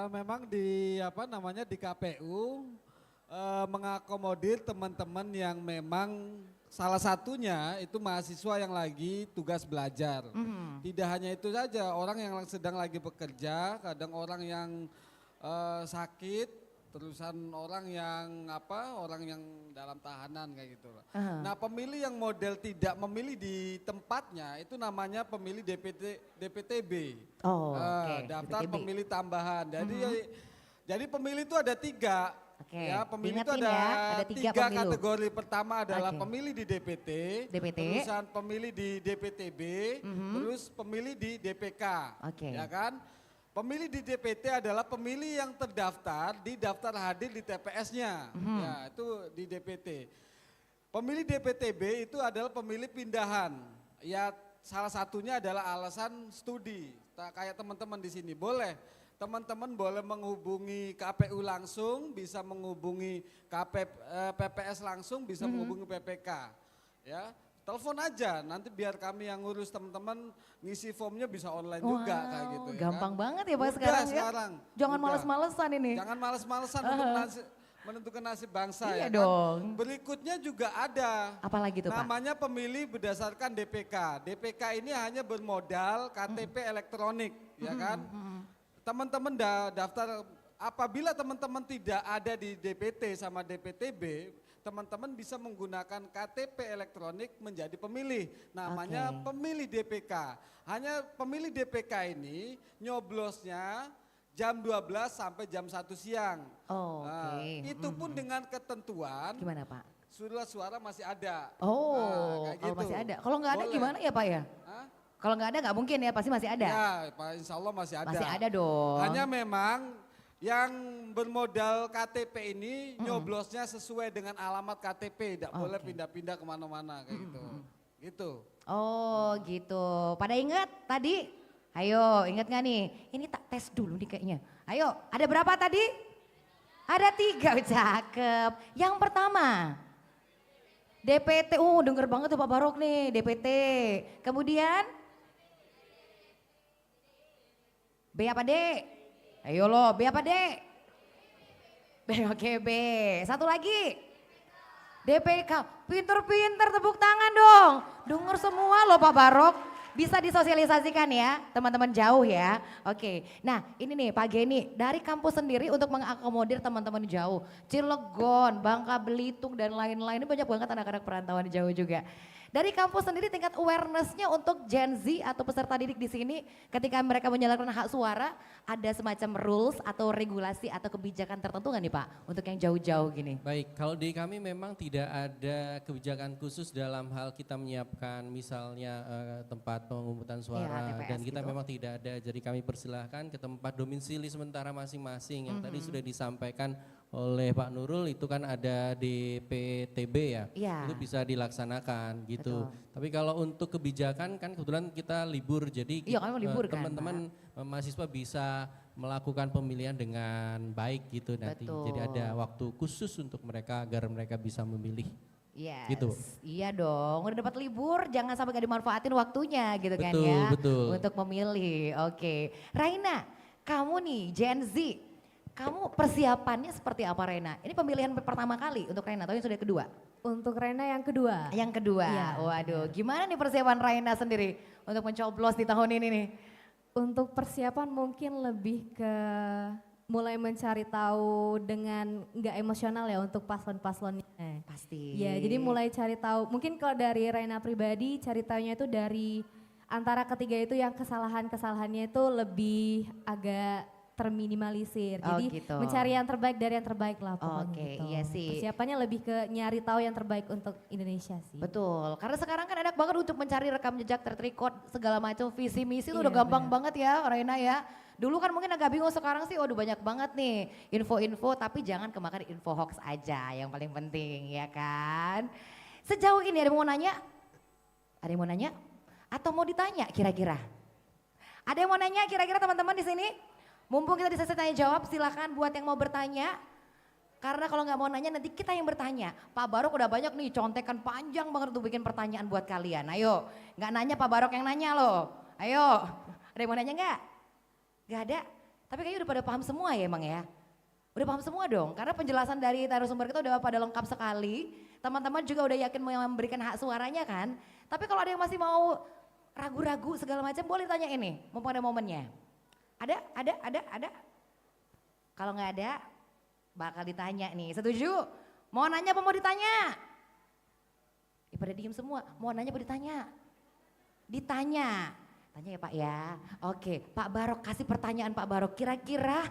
Memang di di KPU mengakomodir teman-teman yang memang salah satunya itu mahasiswa yang lagi tugas belajar. Tidak hanya itu saja, orang yang sedang lagi bekerja, kadang orang yang sakit, terusan orang yang dalam tahanan kayak gitu. Nah, pemilih yang model tidak memilih di tempatnya itu namanya pemilih DPTB. Daftar DPTB. pemilih tambahan. Jadi pemilih itu ada 3. Ya, pemilih itu Ingetin ada, ada 3 3 pemilu. kategori. Pertama adalah pemilih di DPT, DPT. terusan pemilih di DPTB, terus pemilih di DPK. Ya kan? Pemilih di DPT adalah pemilih yang terdaftar di daftar hadir di TPS-nya. Ya, itu di DPT. Pemilih DPTB itu adalah pemilih pindahan. Ya, salah satunya adalah alasan studi. Kayak teman-teman di sini boleh. Teman-teman boleh menghubungi KPU langsung, bisa menghubungi PPS langsung, bisa menghubungi PPK. Ya, telepon aja, nanti biar kami yang ngurus teman-teman ngisi formnya bisa online juga kayak gitu. Ya Gampang kan? banget ya Pak Mudah sekarang ya. sekarang. Jangan Mudah. males-malesan ini. Jangan males-malesan untuk menentukan nasib bangsa Iya ya kan. dong. Berikutnya juga ada. Apalagi tuh Pak? Namanya pemilih berdasarkan DPK. DPK ini hanya bermodal KTP elektronik, ya kan? Teman-teman daftar, apabila teman-teman tidak ada di DPT sama DPTB, teman-teman bisa menggunakan KTP elektronik menjadi pemilih. Namanya pemilih DPK. Hanya pemilih DPK ini nyoblosnya jam 12 sampai jam 1 siang. Itu pun dengan ketentuan. Gimana Pak? Surat suara masih ada. Kalau gitu. masih ada. Kalau nggak ada Boleh. gimana ya Pak ya? Kalau nggak ada nggak mungkin ya, pasti masih ada. Ya, Pak, insya Allah masih ada. Masih ada dong. Hanya memang yang bermodal KTP ini nyoblosnya sesuai dengan alamat KTP, tidak boleh pindah-pindah kemana-mana kayak gitu. Gitu. Oh gitu. Pada ingat tadi? Ayo ingat nggak nih? Ini tak tes dulu nih kayaknya. Ayo ada berapa tadi? Ada 3, cakep. Yang pertama DPT, denger banget tuh Pak Barok nih DPT. Kemudian B apa D? Ayo lo, B apa D? B, oke B. Satu lagi. DPK, pinter-pinter tepuk tangan dong. Dengar semua loh Pak Barok. Bisa disosialisasikan ya, teman-teman jauh ya. Oke, nah ini nih Pak Geni, dari kampus sendiri untuk mengakomodir teman-teman jauh. Cilegon, Bangka Belitung dan lain-lain, ini banyak banget anak-anak perantauan jauh juga. Dari kampus sendiri tingkat awareness-nya untuk Gen Z atau peserta didik di sini ketika mereka menyalurkan hak suara, ada semacam rules atau regulasi atau kebijakan tertentu nggak nih Pak untuk yang jauh-jauh gini? Baik, kalau di kami memang tidak ada kebijakan khusus dalam hal kita menyiapkan misalnya tempat pemungutan suara TPS dan kita gitu. memang tidak ada. Jadi kami persilahkan ke tempat domisili sementara masing-masing yang tadi sudah disampaikan oleh Pak Nurul itu kan ada di PTB ya, itu bisa dilaksanakan gitu. Tapi kalau untuk kebijakan kan kebetulan kita libur jadi teman-teman mahasiswa bisa melakukan pemilihan dengan baik gitu nanti. Jadi ada waktu khusus untuk mereka agar mereka bisa memilih. Yes. Gitu. Iya dong, udah dapat libur jangan sampai gak dimanfaatin waktunya gitu kan Betul, ya. betul. Untuk memilih, oke. Raina, kamu nih Gen Z, Kamu persiapannya seperti apa Rena? Ini pemilihan pertama kali untuk Rena atau yang sudah kedua? Untuk Rena yang kedua. Yang kedua, Iya, waduh gimana nih persiapan Rena sendiri untuk mencoblos di tahun ini nih? Untuk persiapan mungkin lebih ke mulai mencari tahu dengan nggak emosional ya untuk paslon-paslonnya. Pasti. Ya, jadi mulai cari tahu. Mungkin kalau dari Rena pribadi cari tahunya itu dari antara ketiga itu yang kesalahan-kesalahannya itu lebih agak terminimalisir. Oh, Jadi gitu. mencari yang terbaik dari yang terbaik lah pokoknya Oke, gitu. iya sih. Persiapannya lebih ke nyari tahu yang terbaik untuk Indonesia sih. Betul, karena sekarang kan enak banget untuk mencari rekam jejak terrecord segala macam visi misi itu Iya, udah gampang banget ya Rena ya. Dulu kan mungkin agak bingung, sekarang sih waduh banyak banget nih info-info, tapi jangan kemakan info hoax aja yang paling penting ya kan. Sejauh ini ada yang mau nanya? Ada yang mau nanya? Atau mau ditanya kira-kira? Ada yang mau nanya kira-kira teman-teman di sini? Mumpung kita di sesi tanya jawab, silakan buat yang mau bertanya. Karena kalau nggak mau nanya nanti kita yang bertanya. Pak Barok udah banyak nih contekan panjang banget untuk bikin pertanyaan buat kalian. Ayo, nggak nanya Pak Barok yang nanya loh. Ayo, ada yang mau nanya nggak? Nggak ada. Tapi kayaknya udah pada paham semua ya emang ya. Udah paham semua dong, karena penjelasan dari narasumber kita udah pada lengkap sekali. Teman-teman juga udah yakin mau memberikan hak suaranya kan. Tapi kalau ada yang masih mau ragu-ragu segala macam, boleh tanya ini, mumpung ada momennya. Ada. Kalau nggak ada, bakal ditanya nih. Setuju? Mau nanya apa mau ditanya? Pada diem semua. Mau nanya apa ditanya? Ditanya. Tanya ya Pak ya. Oke, Pak Barok kasih pertanyaan Pak Barok. Kira-kira,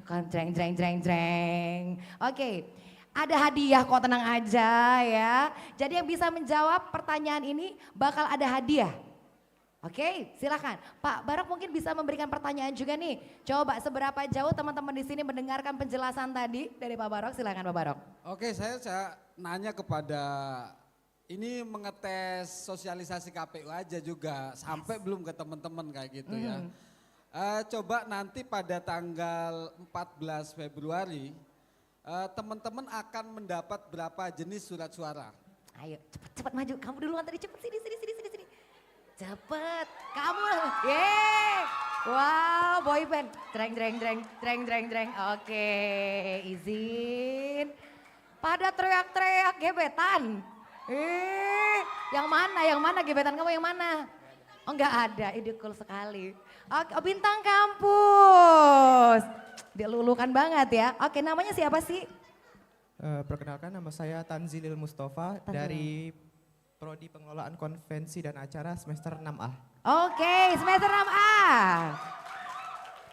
kan jreng. Oke, ada hadiah kok, tenang aja ya. Jadi yang bisa menjawab pertanyaan ini bakal ada hadiah. Oke, silakan. Pak Barok mungkin bisa memberikan pertanyaan juga nih. Coba seberapa jauh teman-teman di sini mendengarkan penjelasan tadi dari Pak Barok? Silakan Pak Barok. Oke, saya nanya kepada ini mengetes sosialisasi KPU aja juga, sampai belum ke teman-teman kayak gitu ya. Coba nanti pada tanggal 14 Februari, teman-teman akan mendapat berapa jenis surat suara? Ayo cepat maju, kamu duluan tadi, cepet sini. Cepet, kamu, yeay, wow boyband, dreng. Oke, izin. Pada teriak-teriak gebetan. Yang mana gebetan kamu yang mana? Oh enggak ada, ide cool sekali. Oke, oh, bintang kampus. Dilulukan banget ya. Oke, namanya siapa sih? Perkenalkan, nama saya Tanzilil Mustafa dari Prodi Pengelolaan Konvensi dan Acara semester 6A. Oke, semester 6A.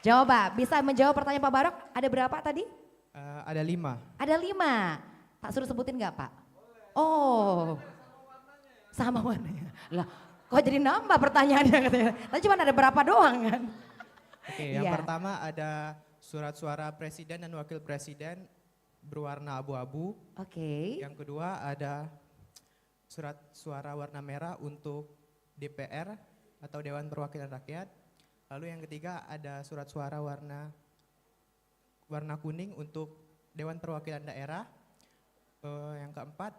Coba bisa menjawab pertanyaan Pak Barok, ada berapa tadi? Ada 5. Ada 5. Tak suruh sebutin nggak Pak? Oh, sama warnanya. Lah, kok jadi nambah pertanyaannya katanya. Tadi cuma ada berapa doang kan? Oke, yang pertama ada surat suara presiden dan wakil presiden berwarna abu-abu. Oke. Yang kedua ada surat suara warna merah untuk DPR atau Dewan Perwakilan Rakyat. Lalu yang ketiga ada surat suara warna kuning untuk Dewan Perwakilan Daerah. Yang keempat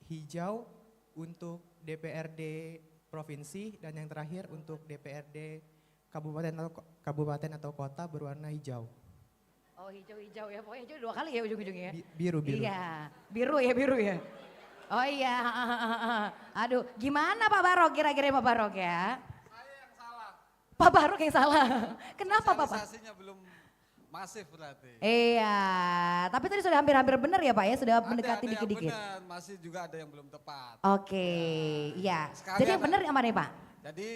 hijau untuk DPRD provinsi, dan yang terakhir untuk DPRD kabupaten atau kota berwarna hijau. Oh, hijau ya, pokoknya hijau 2 kali ya ujung-ujungnya. Biru. Iya, biru ya. Oh iya, aduh gimana Pak Barok kira-kira Pak Barok ya? Saya yang salah. Pak Barok yang salah, kenapa Pak? Sosialisasinya belum masif berarti. Iya, tapi tadi sudah hampir-hampir benar ya Pak ya, sudah mendekati dikit-dikit. Ada yang benar, masih juga ada yang belum tepat. Oke, iya. Jadi yang benar yang mana nih Pak? Jadi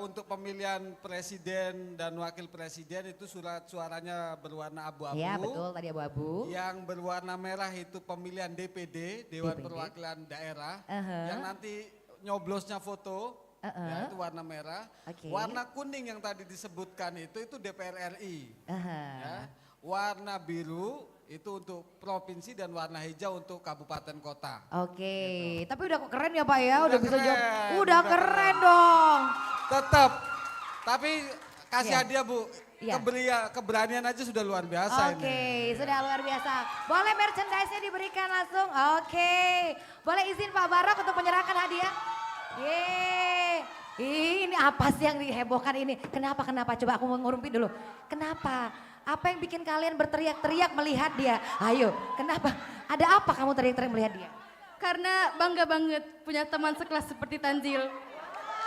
untuk pemilihan presiden dan wakil presiden itu surat suaranya berwarna abu-abu. Iya betul, tadi abu-abu. Yang berwarna merah itu pemilihan DPD, Dewan Perwakilan Daerah. Yang nanti nyoblosnya foto, ya, itu warna merah. Warna kuning yang tadi disebutkan itu DPR RI. Ya. Warna biru itu untuk provinsi dan warna hijau untuk kabupaten kota. Oke, tapi udah keren ya Pak ya, udah bisa keren, jawab. Udah keren dong. Tetap, tapi kasih Iya. hadiah Bu. Iya. Keberanian aja sudah luar biasa ini. Oke, sudah luar biasa. Boleh merchandise-nya diberikan langsung? Oke, boleh izin Pak Barok untuk menyerahkan hadiah? Yeay, ini apa sih yang dihebohkan ini? Kenapa? Coba aku mau ngurumpi dulu. Kenapa? Apa yang bikin kalian berteriak-teriak melihat dia? Ayo, kenapa? Ada apa kamu teriak-teriak melihat dia? Karena bangga banget punya teman sekelas seperti Tanzil.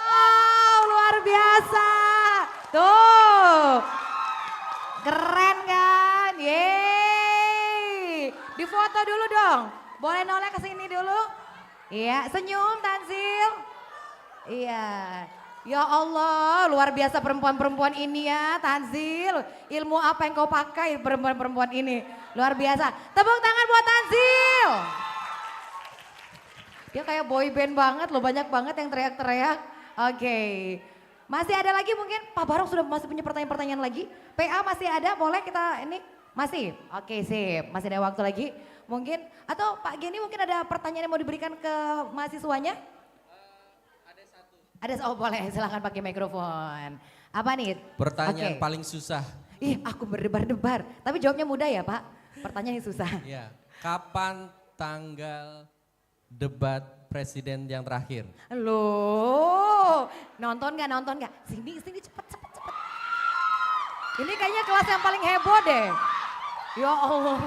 Wow, luar biasa. Tuh. Keren kan? Yeay. Difoto dulu dong. Boleh noleh ke sini dulu? Iya, senyum Tanzil. Iya. Ya Allah, luar biasa perempuan-perempuan ini ya, Tanzil. Ilmu apa yang kau pakai perempuan-perempuan ini? Luar biasa. Tepuk tangan buat Tanzil. Dia kayak boy band banget loh, banyak banget yang teriak-teriak. Oke. Masih ada lagi mungkin? Pak Barok sudah masih punya pertanyaan-pertanyaan lagi? PA masih ada? Boleh kita ini? Masih? Oke sip, masih ada waktu lagi. Mungkin, atau Pak Geni mungkin ada pertanyaan yang mau diberikan ke mahasiswanya? Ada, oh boleh, silahkan pakai mikrofon. Apa nih? Pertanyaan Oke. paling susah. Ih, aku berdebar-debar. Tapi jawabnya mudah ya Pak? Pertanyaan yang susah. Ya. Kapan tanggal debat presiden yang terakhir? Loh, nonton nggak? Sini cepet. Ini kayaknya kelas yang paling heboh deh. Ya Allah,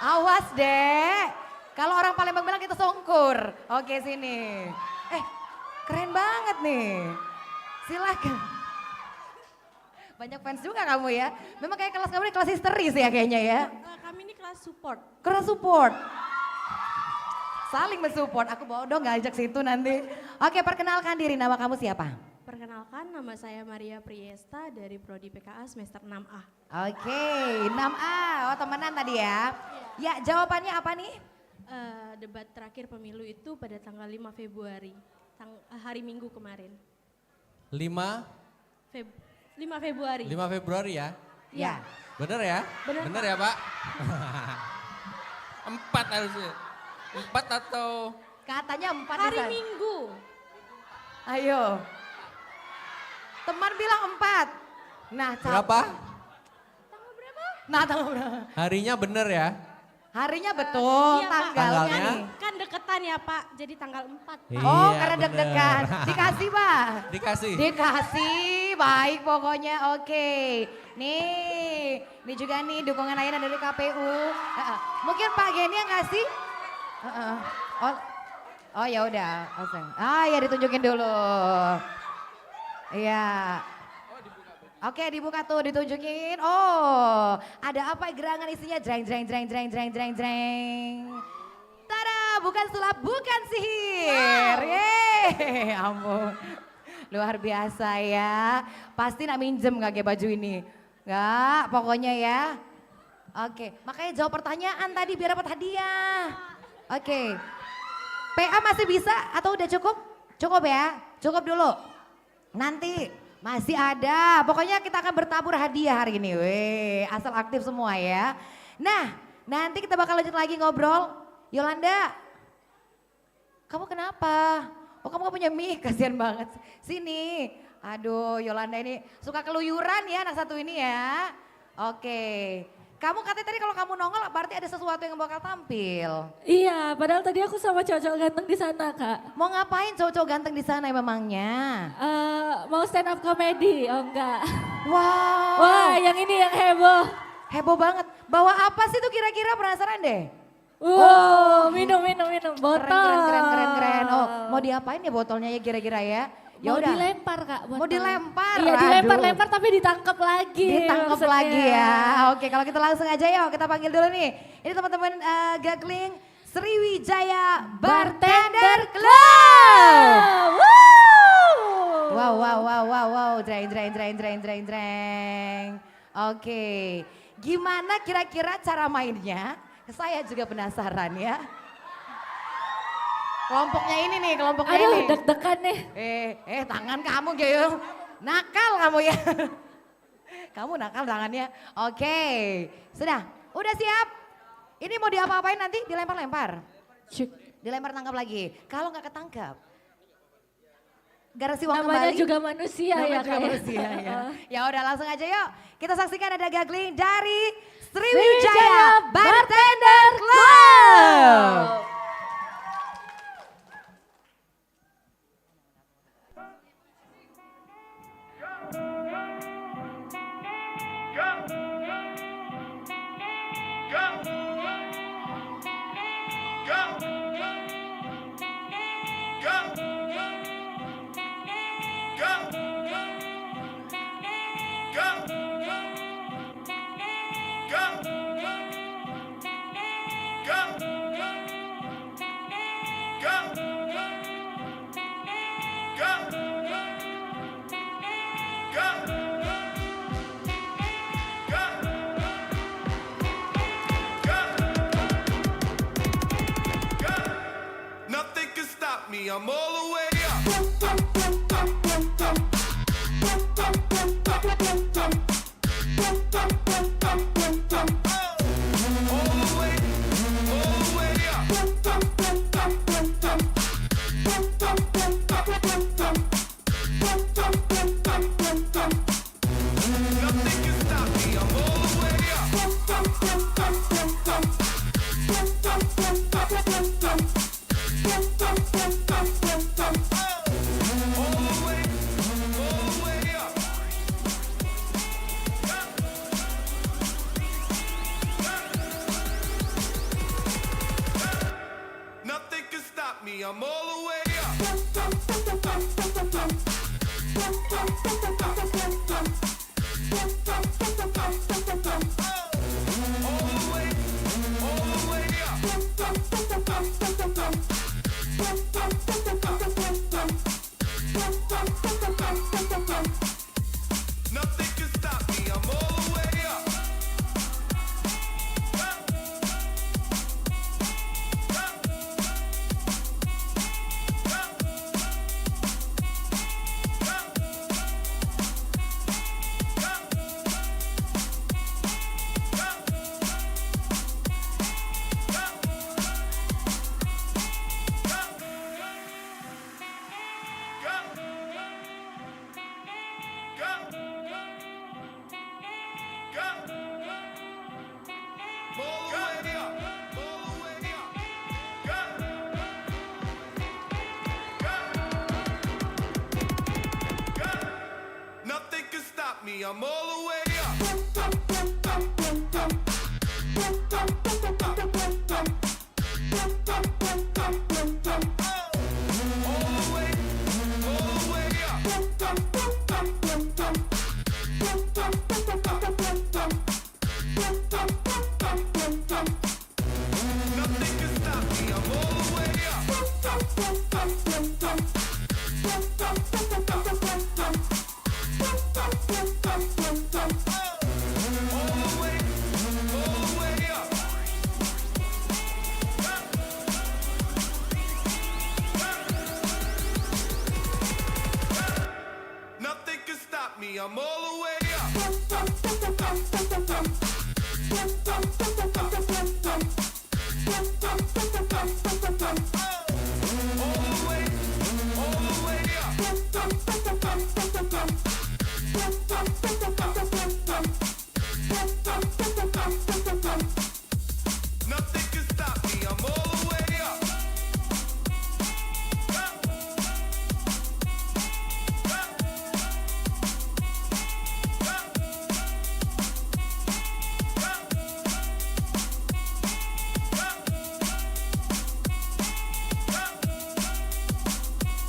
awas deh. Kalau orang Palembang bilang kita songkur. Oke sini. Keren banget nih. Silakan. Banyak fans juga kamu ya. Memang kayak kelas kamu ini kelas histeris ya kayaknya ya. Kami ini kelas support. Kelas support. Saling mensupport. Aku bawa dong ngajak situ nanti. Oke, perkenalkan diri, nama kamu siapa? Perkenalkan, nama saya Maria Priesta dari Prodi PKA semester 6A. Oke, 6A. Oh, temenan tadi ya. Ya, jawabannya apa nih? Debat terakhir pemilu itu pada tanggal 5 Februari, hari Minggu kemarin. 5 Februari. 5 Februari ya? Ya. Bener ya? Bener, ya Pak? 4 harusnya. 4 atau? Katanya 4 Hari Minggu. Ayo. Teman bilang 4. Nah, Berapa? Tanggal berapa? Nah, tanggal berapa? Harinya bener ya? Harinya betul, Iya, Pak. tanggalnya nih. Kan deketan ya Pak, jadi tanggal 4. Pak. Oh, Iya, karena bener. deg-degan. Dikasih, Pak? Dikasih. Dikasih, baik pokoknya. Oke. Nih, ini juga nih dukungan layanan dari KPU. Mungkin Pak Geni yang ngasih? Oh ya udah, ya ditunjukin dulu. Iya. Oke, dibuka tuh, ditunjukin. Oh, ada apa gerangan isinya? Jreng. Tada, bukan sulap, bukan sihir. Yeay, ampun. Luar biasa ya. Pasti nak minjem gak kayak baju ini? Gak, pokoknya ya. Oke, makanya jawab pertanyaan tadi biar dapat hadiah. Oke. PA masih bisa atau udah cukup? Cukup ya, cukup dulu. Nanti masih ada, pokoknya kita akan bertabur hadiah hari ini. Weh, asal aktif semua ya. Nah, nanti kita bakal lanjut lagi ngobrol. Yolanda, kamu kenapa? Oh kamu gak punya mic, kasihan banget. Sini, aduh Yolanda ini suka keluyuran ya anak satu ini ya. Oke. Kamu katanya tadi kalau kamu nongol berarti ada sesuatu yang bakal tampil. Iya, padahal tadi aku sama cowok-cowok ganteng di sana, Kak. Mau ngapain cowok-cowok ganteng di sana memangnya? Mau stand up comedy, oh enggak. Wow. Wah, yang ini yang heboh. Heboh banget. Bawa apa sih tuh kira-kira, penasaran deh? Wow, minum, botol. Keren. Oh, mau diapain ya botolnya ya kira-kira ya? Ya Mau udah. dilempar Kak. Mau dilempar. Iya, Aduh. dilempar-lempar tapi ditangkap lagi. Ditangkap maksudnya. lagi ya. Oke, kalau kita langsung aja yuk, kita panggil dulu nih. Ini teman-teman Gagling Sriwijaya Bartender Club. Wow. Dreng. Oke. Gimana kira-kira cara mainnya? Saya juga penasaran ya. Kelompoknya ini nih, kelompoknya Aduh, ini. deg-degan nih. Tangan kamu Gayung. Nakal kamu ya. Kamu nakal tangannya. Oke, sudah. Udah siap? Ini mau diapa-apain nanti? Dilempar-lempar? Dilempar tangkap lagi. Kalau nggak ketangkap, garasi uang Namanya kembali. juga manusia Namanya ya juga Kak. manusia ya. Ya udah langsung aja yuk. Kita saksikan ada Gagling dari Sriwijaya Sriwijaya Bartender Club. me, I'm all the way up. Nothing can stop me, I'm all the way up. Nothing can stop me, I'm all the way up. Nothing can stop me, I'm all the way up. Nothing can stop me, I'm all the way Nothing can stop me, I'm all the way up. Nothing can stop me, I'm all the way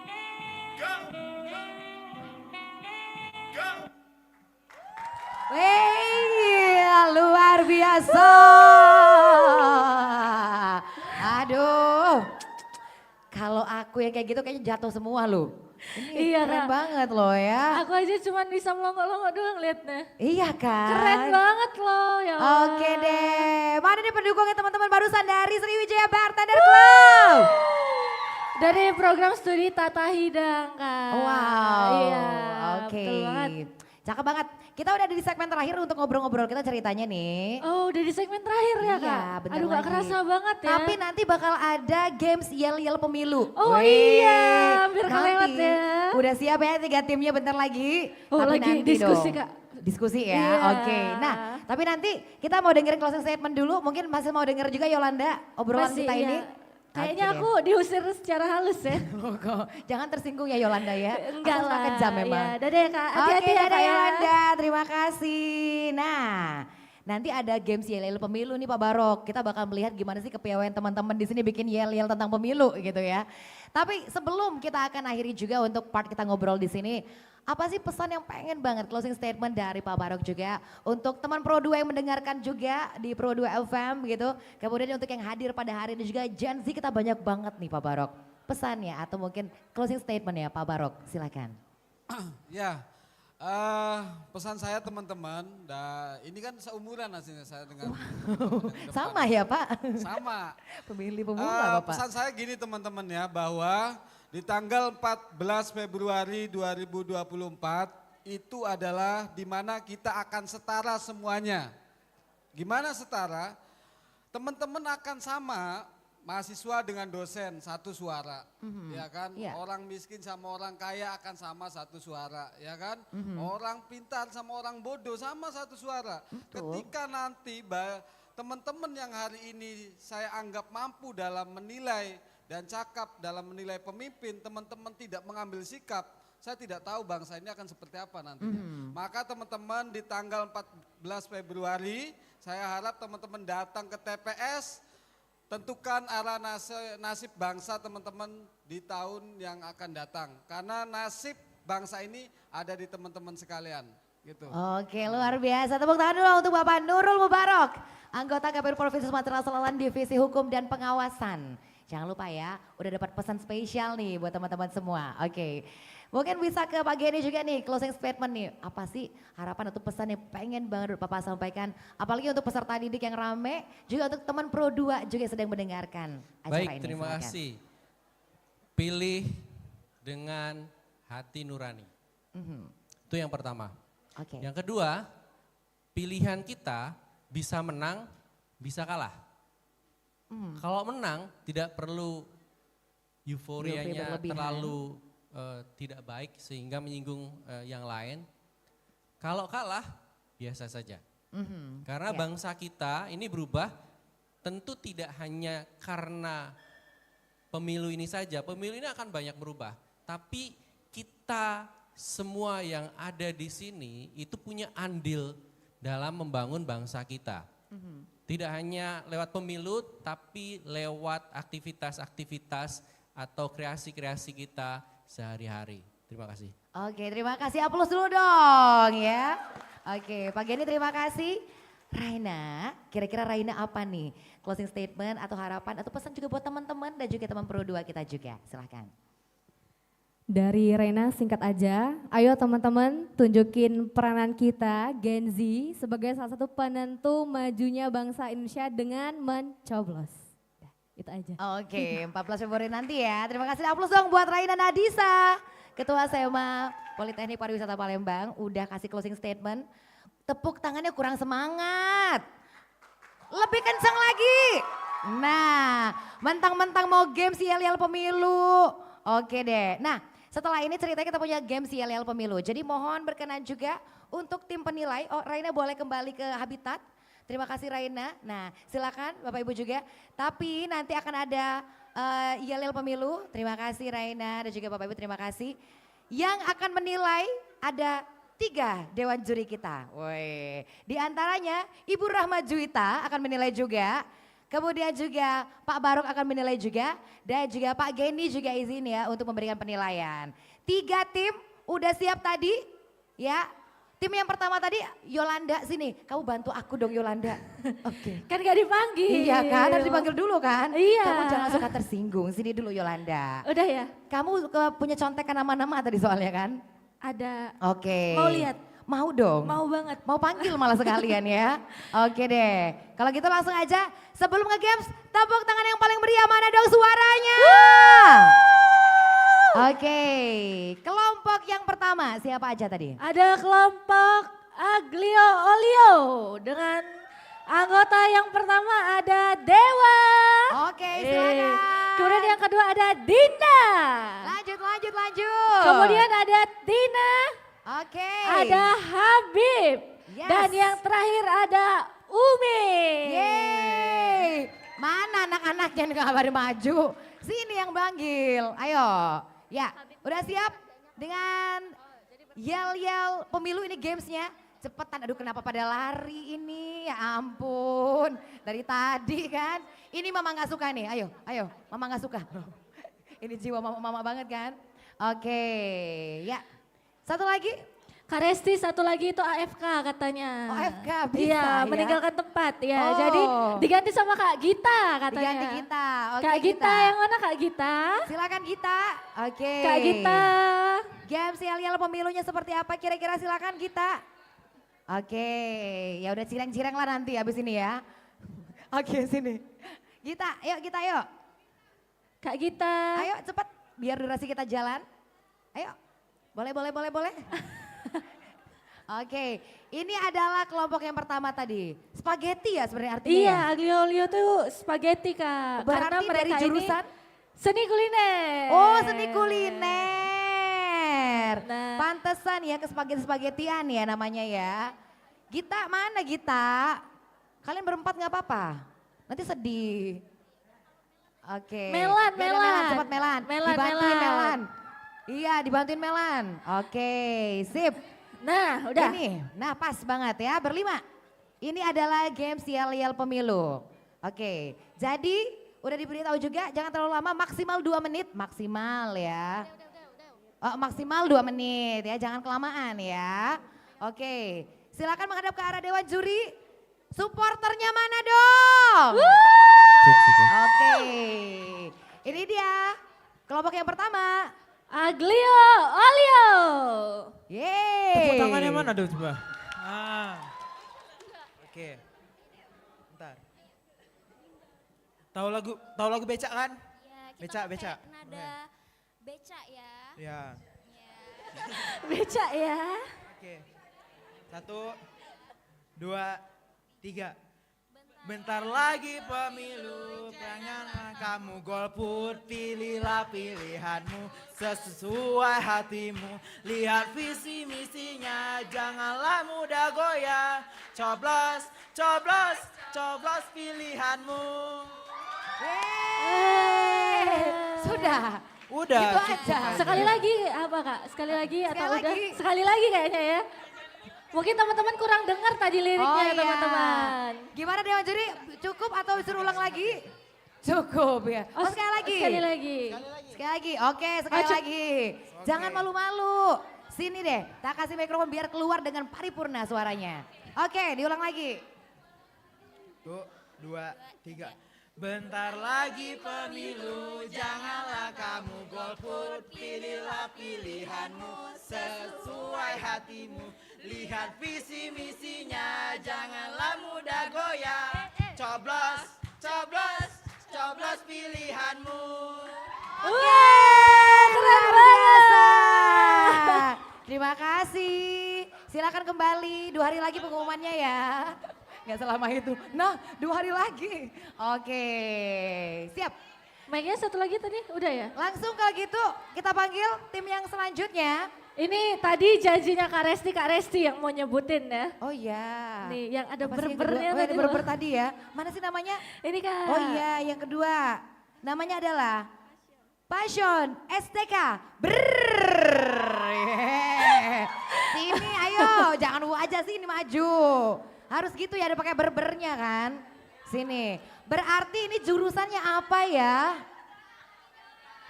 up. Wih, luar biasa. Aduh, kalau aku yang kayak gitu kayaknya jatuh semua loh. Ini Iya, keren Kak. banget loh ya. Aku aja cuman bisa melongo-longo doang liatnya. Iya kan? Keren banget loh ya Allah. Oke deh, mana nih pendukungnya teman-teman barusan dari Sriwijaya Bartender Club? Dari program studi Tata Hidang, Kak. Wow, Iya, oke. betul banget. Cakep banget. Kita udah ada di segmen terakhir untuk ngobrol-ngobrol kita ceritanya nih. Oh, udah di segmen terakhir ya, Kak? Iya, bentar Aduh, gak lagi. kerasa banget ya. Tapi nanti bakal ada games yel-yel pemilu. Oh Wih, iya, hampir nanti kelewat ya. Udah siap ya 3 timnya bentar lagi. Oh, Tapi lagi nanti diskusi, dong. Kak. Diskusi ya, Iya. oke. Nah, tapi nanti kita mau dengerin closing statement dulu. Mungkin masih mau denger juga Yolanda obrolan Masih, kita iya. ini. Kayaknya Oke aku diusir secara halus ya. Jangan tersinggung ya Yolanda ya. Enggak Aku suka lah. kejam memang. Ya, dadah ya, Kak. Hati-hati Oke, ya, dadah Kak, ya. Yolanda. Terima kasih. Nah, nanti ada games yel-yel pemilu nih Pak Barok. Kita bakal melihat gimana sih kepiawaian teman-teman di sini bikin yel-yel tentang pemilu gitu ya. Tapi sebelum kita akan akhiri juga untuk part kita ngobrol di sini, Apa sih pesan yang pengen banget closing statement dari Pak Barok juga untuk teman Pro 2 yang mendengarkan juga di Pro 2 FM gitu. Kemudian untuk yang hadir pada hari ini juga Gen Z kita banyak banget nih Pak Barok. Pesannya atau mungkin closing statement ya Pak Barok, silakan. Ya, pesan saya teman-teman, ini kan seumuran hasilnya saya dengan Sama ya Pak? Sama. Pemilih pemula Bapak. Pesan saya gini teman-teman ya, bahwa di tanggal 14 Februari 2024 itu adalah di mana kita akan setara semuanya. Gimana setara? Teman-teman akan sama mahasiswa dengan dosen satu suara, ya kan? Iya. Orang miskin sama orang kaya akan sama satu suara, ya kan? Mhm. Orang pintar sama orang bodoh sama satu suara. Betul. Ketika nanti teman-teman yang hari ini saya anggap mampu dalam menilai dan cakap dalam menilai pemimpin, teman-teman tidak mengambil sikap, saya tidak tahu bangsa ini akan seperti apa nantinya. Maka teman-teman di tanggal 14 Februari, saya harap teman-teman datang ke TPS, tentukan arah nasib bangsa teman-teman di tahun yang akan datang. Karena nasib bangsa ini ada di teman-teman sekalian. Gitu. Oke, luar biasa. Tepuk tangan dulu untuk Bapak Nurul Mubarok, anggota KPU Provinsi Sumatera Selatan Divisi Hukum dan Pengawasan. Jangan lupa ya, udah dapat pesan spesial nih buat teman-teman semua. Oke, mungkin bisa ke Pak Geni juga nih, closing statement nih. Apa sih harapan atau pesan yang pengen banget Bapak sampaikan? Apalagi untuk peserta didik yang rame, juga untuk teman Pro 2 juga yang sedang mendengarkan acara Baik, ini. terima Silakan. kasih. Pilih dengan hati nurani. Itu yang pertama. Oke. Yang kedua, pilihan kita bisa menang, bisa kalah. Kalau menang tidak perlu euforianya berlebihan. terlalu tidak baik sehingga menyinggung yang lain. Kalau kalah biasa saja. Karena Ya. bangsa kita ini berubah tentu tidak hanya karena pemilu ini saja. Pemilu ini akan banyak berubah. Tapi kita semua yang ada di sini itu punya andil dalam membangun bangsa kita. Tidak hanya lewat pemilu, tapi lewat aktivitas-aktivitas atau kreasi-kreasi kita sehari-hari. Terima kasih. Oke, terima kasih. Aplaus dulu dong ya. Oke, Pak Geni terima kasih. Raina, kira-kira Raina apa nih? Closing statement atau harapan atau pesan juga buat teman-teman dan juga teman Pro 2 kita juga. Silahkan. Dari Rena singkat aja, ayo teman-teman tunjukin peranan kita Gen Z sebagai salah satu penentu majunya bangsa Indonesia dengan mencoblos. Dah, itu aja. Oke, 14 Februari nanti ya. Terima kasih. Aplaus dong buat Raina Nadisa, Ketua SEMA Politeknik Pariwisata Palembang, udah kasih closing statement. Tepuk tangannya kurang semangat. Lebih kencang lagi. Nah, mentang-mentang mau games yel-yel pemilu. Oke deh. Nah, setelah ini ceritanya kita punya games yel-yel pemilu. Jadi mohon berkenan juga untuk tim penilai. Oh, Raina boleh kembali ke habitat. Terima kasih Raina. Nah, silakan Bapak Ibu juga. Tapi nanti akan ada yel-yel pemilu. Terima kasih Raina dan juga Bapak Ibu terima kasih. Yang akan menilai ada 3 dewan juri kita. Woi, di antaranya Ibu Rahma Juwita akan menilai juga. Kemudian juga Pak Barok akan menilai juga dan juga Pak Geni juga izin ya untuk memberikan penilaian. 3 tim udah siap tadi ya. Tim yang pertama tadi Yolanda sini, kamu bantu aku dong Yolanda. Oke. Kan gak dipanggil. Iya kan, harus dipanggil dulu kan. Iya. Kamu jangan suka tersinggung, sini dulu Yolanda. Udah ya? Kamu punya contekan nama-nama tadi soalnya kan? Ada. Oke. Mau lihat? Mau dong. Mau banget. Mau panggil malah sekalian ya. Oke deh. Kalau gitu langsung aja sebelum nge-games tepuk tangan yang paling meriah mana dong suaranya. Oke. Kelompok yang pertama siapa aja tadi? Ada kelompok Aglio Olio dengan anggota yang pertama ada Dewa. Oke, silakan. Kemudian yang kedua ada Dinda. Lanjut. Kemudian ada Tina. Oke. Ada Habib. Yes. Dan yang terakhir ada Umi. Yeay. Mana anak-anaknya yang kabar maju? Sini yang panggil. Ayo. Ya, udah siap dengan yel-yel pemilu ini gamesnya? Cepetan, aduh kenapa pada lari ini? Ya ampun, dari tadi kan. Ini mama gak suka nih, ayo, mama gak suka. Ini jiwa mama banget kan? Oke, ya. Satu lagi? Kak Resti satu lagi itu AFK katanya. Oh, AFK bisa Iya, ya? meninggalkan tempat ya. Oh. Jadi diganti sama Kak Gita katanya. Diganti Gita. Oke, Kak Gita yang mana Kak Gita? Silakan Gita. Oke. Kak Gita. Games yel-yel pemilunya seperti apa kira-kira, silakan Gita. Oke, ya udah cireng-cireng lah nanti habis ini ya. Oke, sini. Gita, yuk Gita yuk. Kak Gita. Ayo cepat biar durasi kita jalan. Ayo. Boleh. Oke, ini adalah kelompok yang pertama tadi. Spaghetti ya sebenarnya artinya. Iya, ya? aglio olio tuh spaghetti Kak. Berarti Karena mereka dari jurusan? ini seni kuliner. Oh, seni kuliner. Nah. Pantesan ya ke spaghetti-spaghettian ya namanya ya. Gita mana Gita? Kalian berempat nggak apa-apa? Nanti sedih. Oke. Melan, Biar ada Melan. cepat Melan. Melan, Dibantuin Melan. Melan. Iya, dibantuin Melan. Oke, sip. Nah, udah. Ini, nah pas banget ya, berlima. Ini adalah games yel-yel pemilu. Oke, jadi udah diberitahu juga jangan terlalu lama, maksimal 2 menit. Maksimal ya. Oh, maksimal 2 menit ya, jangan kelamaan ya. Oke, silakan menghadap ke arah Dewan Juri. Supporternya mana dong? Oke, ini dia kelompok yang pertama. Aglio Olio. Yeay. Tepuk tangannya mana dong coba? Oke. Bentar. Tahu lagu becak kan? Kita Becak. pakai nada becak ya. Ya. Becak ya. Oke. 1, 2, 3. Bentar lagi pemilu, jangan kamu golput, pilihlah pilihanmu sesuai hatimu. Lihat visi misinya, janganlah mudah goyah. Coblos, coblos, coblos pilihanmu. Sudah. Udah. Gitu aja. Sekali lagi apa Kak? Sekali lagi atau Sekali udah? lagi. Sekali lagi kayaknya ya. Mungkin teman-teman kurang dengar tadi liriknya ya iya. teman-teman. Gimana Dewan Juri? Cukup atau disuruh ulang lagi? Cukup ya. Oh, sekali lagi. Sekali lagi. Sekali lagi. Oke, sekali lagi. Jangan malu-malu. Sini deh, tak kasih mikrofon biar keluar dengan paripurna suaranya. Oke, diulang lagi. 1, 2, 3. Bentar lagi pemilu, janganlah kamu golput, pilihlah pilihanmu sesuai hatimu. Lihat visi misinya, janganlah mudah goyah. Coblos, coblos, coblos pilihanmu. Oke, keren banget. Terima kasih. Silakan kembali 2 hari lagi pengumumannya ya. Nggak selama itu. Nah, 2 hari lagi. Oke, siap. Mic-nya satu lagi tadi, udah ya? Langsung kalau gitu kita panggil tim yang selanjutnya. Ini tadi janjinya Kak Resti yang mau nyebutin ya. Oh iya. Nih yang ada Apa sih yang berbernya kedua? Oh, tadi. ada berber tadi ya. Mana sih namanya? Ini Kak. Oh iya, yang kedua. Namanya adalah Passion STK. Brrrr. Sini ayo, jangan lu aja sini maju. Harus gitu ya, ada pakai berbernya kan. Sini. Berarti ini jurusannya apa ya?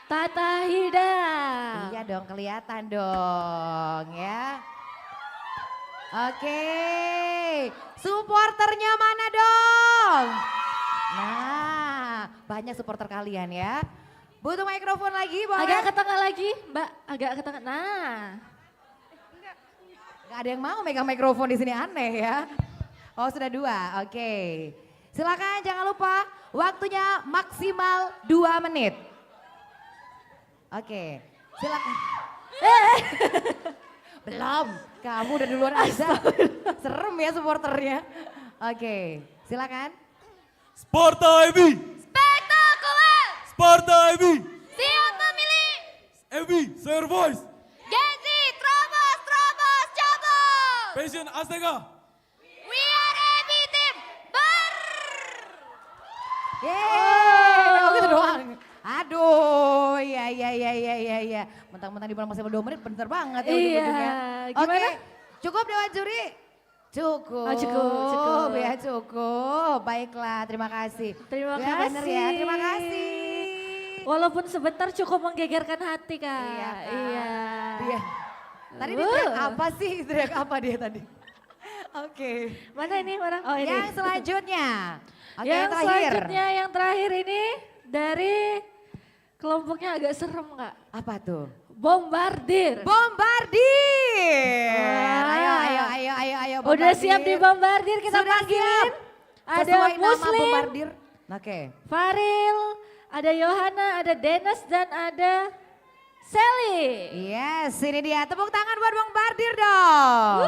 Tata Hidang. Iya dong, kelihatan dong ya. Oke, supporternya mana dong? Nah, banyak supporter kalian ya. Butuh mikrofon lagi, boleh? Agak ke tengah lagi, Mbak. Agak ke tengah. Nah. Gak ada yang mau megang mikrofon di sini, aneh ya. Oh sudah 2, oke. Silakan jangan lupa waktunya maksimal 2 menit. Oke, silakan. Belum, kamu udah duluan aja. Serem ya supporternya. Oke, silakan. Sparta IB, Spektakuler. Sparta IB, Siap memilih. IB, Service, Genzi, terobos, terobos, cobos. Passion Astega. We are happy team. Yeay, oh gitu doang. Aduh, iya. Mentang-mentang di bulan masih 2 menit, bener banget ya Iya, ujung-ujungnya. gimana? Oke, cukup Dewan Juri? Cukup. Oh, cukup. Ya cukup, baiklah terima kasih. Terima Ya, kasih. bener ya, terima kasih. Walaupun sebentar cukup menggegerkan hati Kak. Iya, Kak. Iya. Iya. Tadi dia teriak apa sih? Teriak apa dia tadi? Oke. Mana ini orang? Oh ini. Yang selanjutnya. Oke, yang terakhir. selanjutnya yang terakhir ini dari kelompoknya agak serem Kak. Apa tuh? Bombardir. Bombardir. Ayo. Udah siap di Bombardir kita Sudah panggilin. siap. Ada Sesuai nama Muslim, Bombardir. Oke. Faril, ada Yohana, ada Dennis dan ada Sally. Yes, ini dia. Tepuk tangan buat Bombardir dong.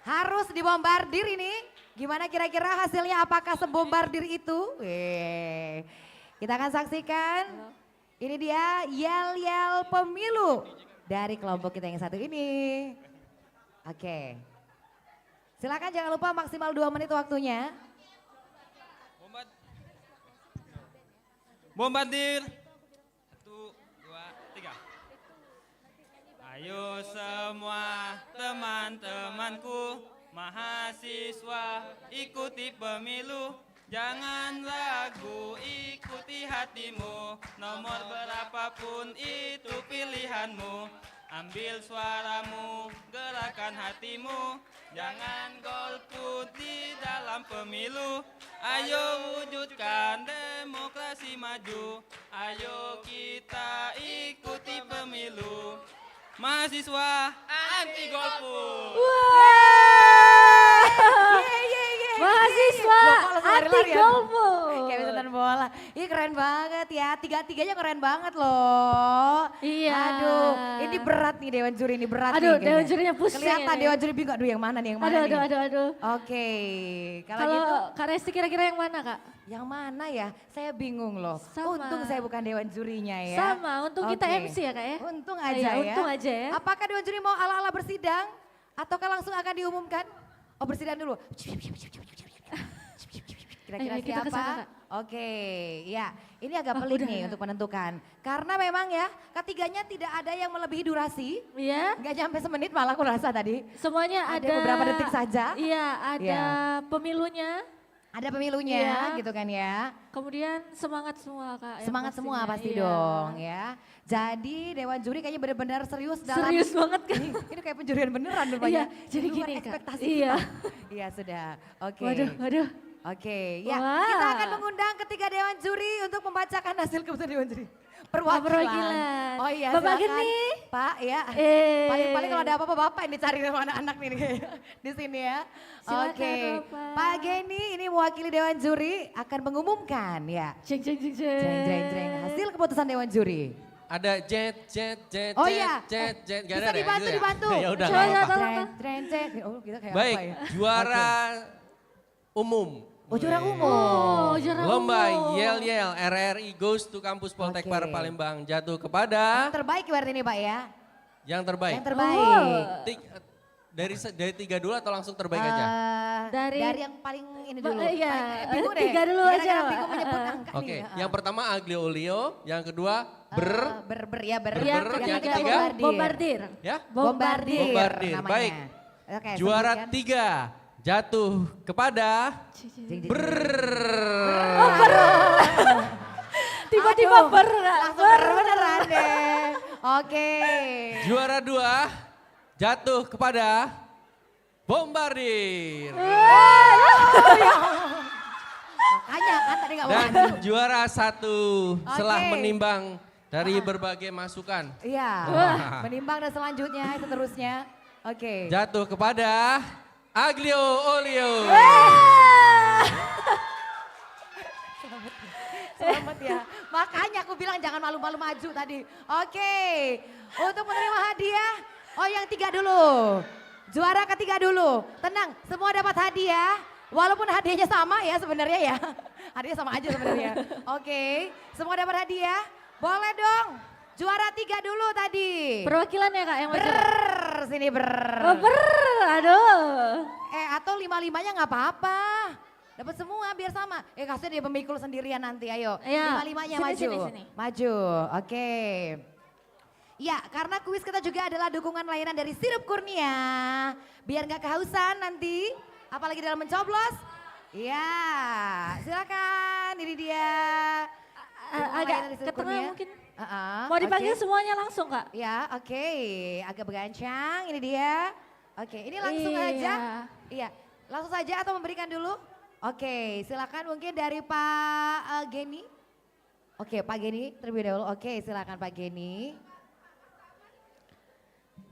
Harus dibombardir ini. Gimana kira-kira hasilnya, apakah sebombardir itu? Kita akan saksikan. Ini dia yel-yel pemilu dari kelompok kita yang satu ini. Oke. Silakan jangan lupa maksimal 2 menit waktunya. Bombardir. 1, 2, 3. Ayo semua teman-temanku, mahasiswa ikuti pemilu. Jangan ragu, ikuti hatimu. Nomor berapapun itu pilihanmu. Ambil suaramu, gerakan hatimu. Jangan golput di dalam pemilu. Ayo wujudkan demokrasi maju. Ayo kita ikuti pemilu. Mahasiswa anti golput. Mahasiswa anti golput. Kayak bisa nonton bola. Ih keren banget ya, tiga-tiganya keren banget loh. Iya. Aduh, ini berat nih Dewan Juri, ini berat Aduh, nih. Dewan Jurinya pusing Kelihatan ini. Dewan Juri bingung, aduh yang mana nih, yang mana nih. Aduh. Oke, kalau Kalau gitu. Kak Resti kira-kira yang mana Kak? Yang mana ya? Saya bingung loh. Sama. Untung saya bukan Dewan Jurinya ya. Sama, untung kita Oke. MC ya Kak ya. Untung Iya, aja ya. untung aja ya. Apakah Dewan Juri mau ala-ala bersidang? Ataukah langsung akan diumumkan? Oh bersidang dulu. Kira-kira Ayo, kita siapa? kesana, Kak. Oke, ya ini agak pelik nih untuk menentukan. Karena memang ya ketiganya tidak ada yang melebihi durasi. Iya. Nggak nyampe semenit malah aku rasa tadi. Semuanya ada. beberapa detik saja. Iya, ada Iya. pemilunya. Ada pemilunya Iya. gitu kan ya. Kemudian semangat semua Kak. yang Semangat semua pastinya. pasti Iya. dong ya. Jadi Dewan Juri kayaknya benar-benar serius dalam. Serius banget kan. Ini kayak penjurian beneran rupanya. Iya, jadi Di luar gini, Kak. ekspektasi Iya. kita. Iya sudah. Oke. Waduh. Oke, ya Wah. kita akan mengundang ketiga Dewan Juri untuk membacakan hasil keputusan Dewan Juri. Perwakilan. Oh iya, Bapak silakan. Geni. Pak ya. Paling-paling kalau ada apa-apa Bapak yang dicari sama anak-anak nih di sini ya. Silakan, Oke, Bapak. Pak Geni ini mewakili Dewan Juri akan mengumumkan ya. Jeng. Jreng. Hasil keputusan Dewan Juri. Ada jet. Oh iya, Gak bisa ada dibantu, gitu ya? dibantu. Ya udah Coba nggak apa-apa. Jreng. Oh kita kayak Baik, apa ya? juara umum. Oh juara umum. Lomba Yel RRI Goes to Kampus Poltek Palembang jatuh kepada Terbaik berarti ini Pak ya. yang terbaik. Yang terbaik. Dari 3 dulu atau langsung terbaik aja? Dari yang paling ini dulu. Iya, Paling bingung deh. 3 dulu Gara-gara aja, bingung Pak. menyebut angka Oke, nih. yang pertama Aglio Olio, yang kedua Ber. yang ketiga Bombardir. Ya? Bombardir namanya. Baik. Oke, Juara sebutkan. 3 jatuh kepada Tiba-tiba Aduh, langsung beneran deh. Oke. Juara 2 jatuh kepada Bombardir. Makanya kan tadi gak mau Dan maju. juara 1 setelah Oke. menimbang dari berbagai masukan. Iya, Wah. menimbang dan selanjutnya, seterusnya. Oke. Jatuh kepada Aglio Olio. Selamat ya. Makanya aku bilang jangan malu-malu maju tadi. Oke. Untuk menerima hadiah, yang 3 dulu. Juara ketiga dulu. Tenang, semua dapat hadiah. Walaupun hadiahnya sama ya sebenarnya ya. Hadiah sama aja sebenarnya. Oke, semua dapat hadiah. Boleh dong. Juara 3 dulu tadi. Perwakilan ya Kak yang maju? Sini Aduh. Atau 5-5-nya nggak apa-apa. Dapat semua biar sama. Kasih dia pemikul sendirian nanti, ayo. Iya. 5-5-nya Sini, maju. sini. Maju, oke. Ya, karena kuis kita juga adalah dukungan layanan dari Sirup Kurnia. Biar nggak kehausan nanti, apalagi dalam mencoblos. Ya, silakan. Ini dia. Dukungan Agak layanan dari ke Sirup tengah Kurnia. mungkin. Mau dipanggil oke. semuanya langsung Kak? Ya, oke. Agak bergancang, ini dia. Oke, ini langsung Iya. aja. Iya, langsung saja atau memberikan dulu? Oke, silakan mungkin dari Pak Geni. Oke, Pak Geni terlebih dahulu. Oke, silakan Pak Geni.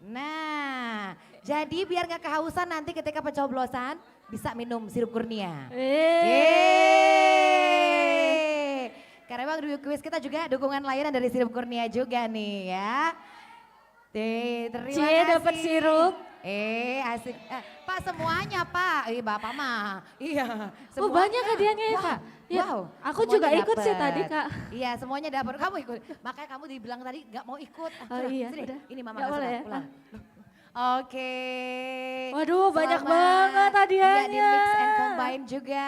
Nah, jadi biar nggak kehausan nanti ketika pencoblosan bisa minum sirup kurnia. Karena emang di kuis kita juga dukungan layanan dari sirup kurnia juga nih ya. Terima Cie, kasih. dapat sirup. Asik. Pak semuanya Pak. Bapak mah. Iya. Oh, banyak hadiahnya ya, Kak? Ya, Wow. aku semuanya juga ikut sih dapet. tadi, Kak. Iya semuanya dapat. Kamu ikut. Makanya kamu dibilang tadi gak mau ikut. Oh iya, sini. udah. Ini mama Nggak kasih boleh ya? pulang. Oke. Waduh, banyak Selamat. banget hadiahnya. Iya di mix and combine juga.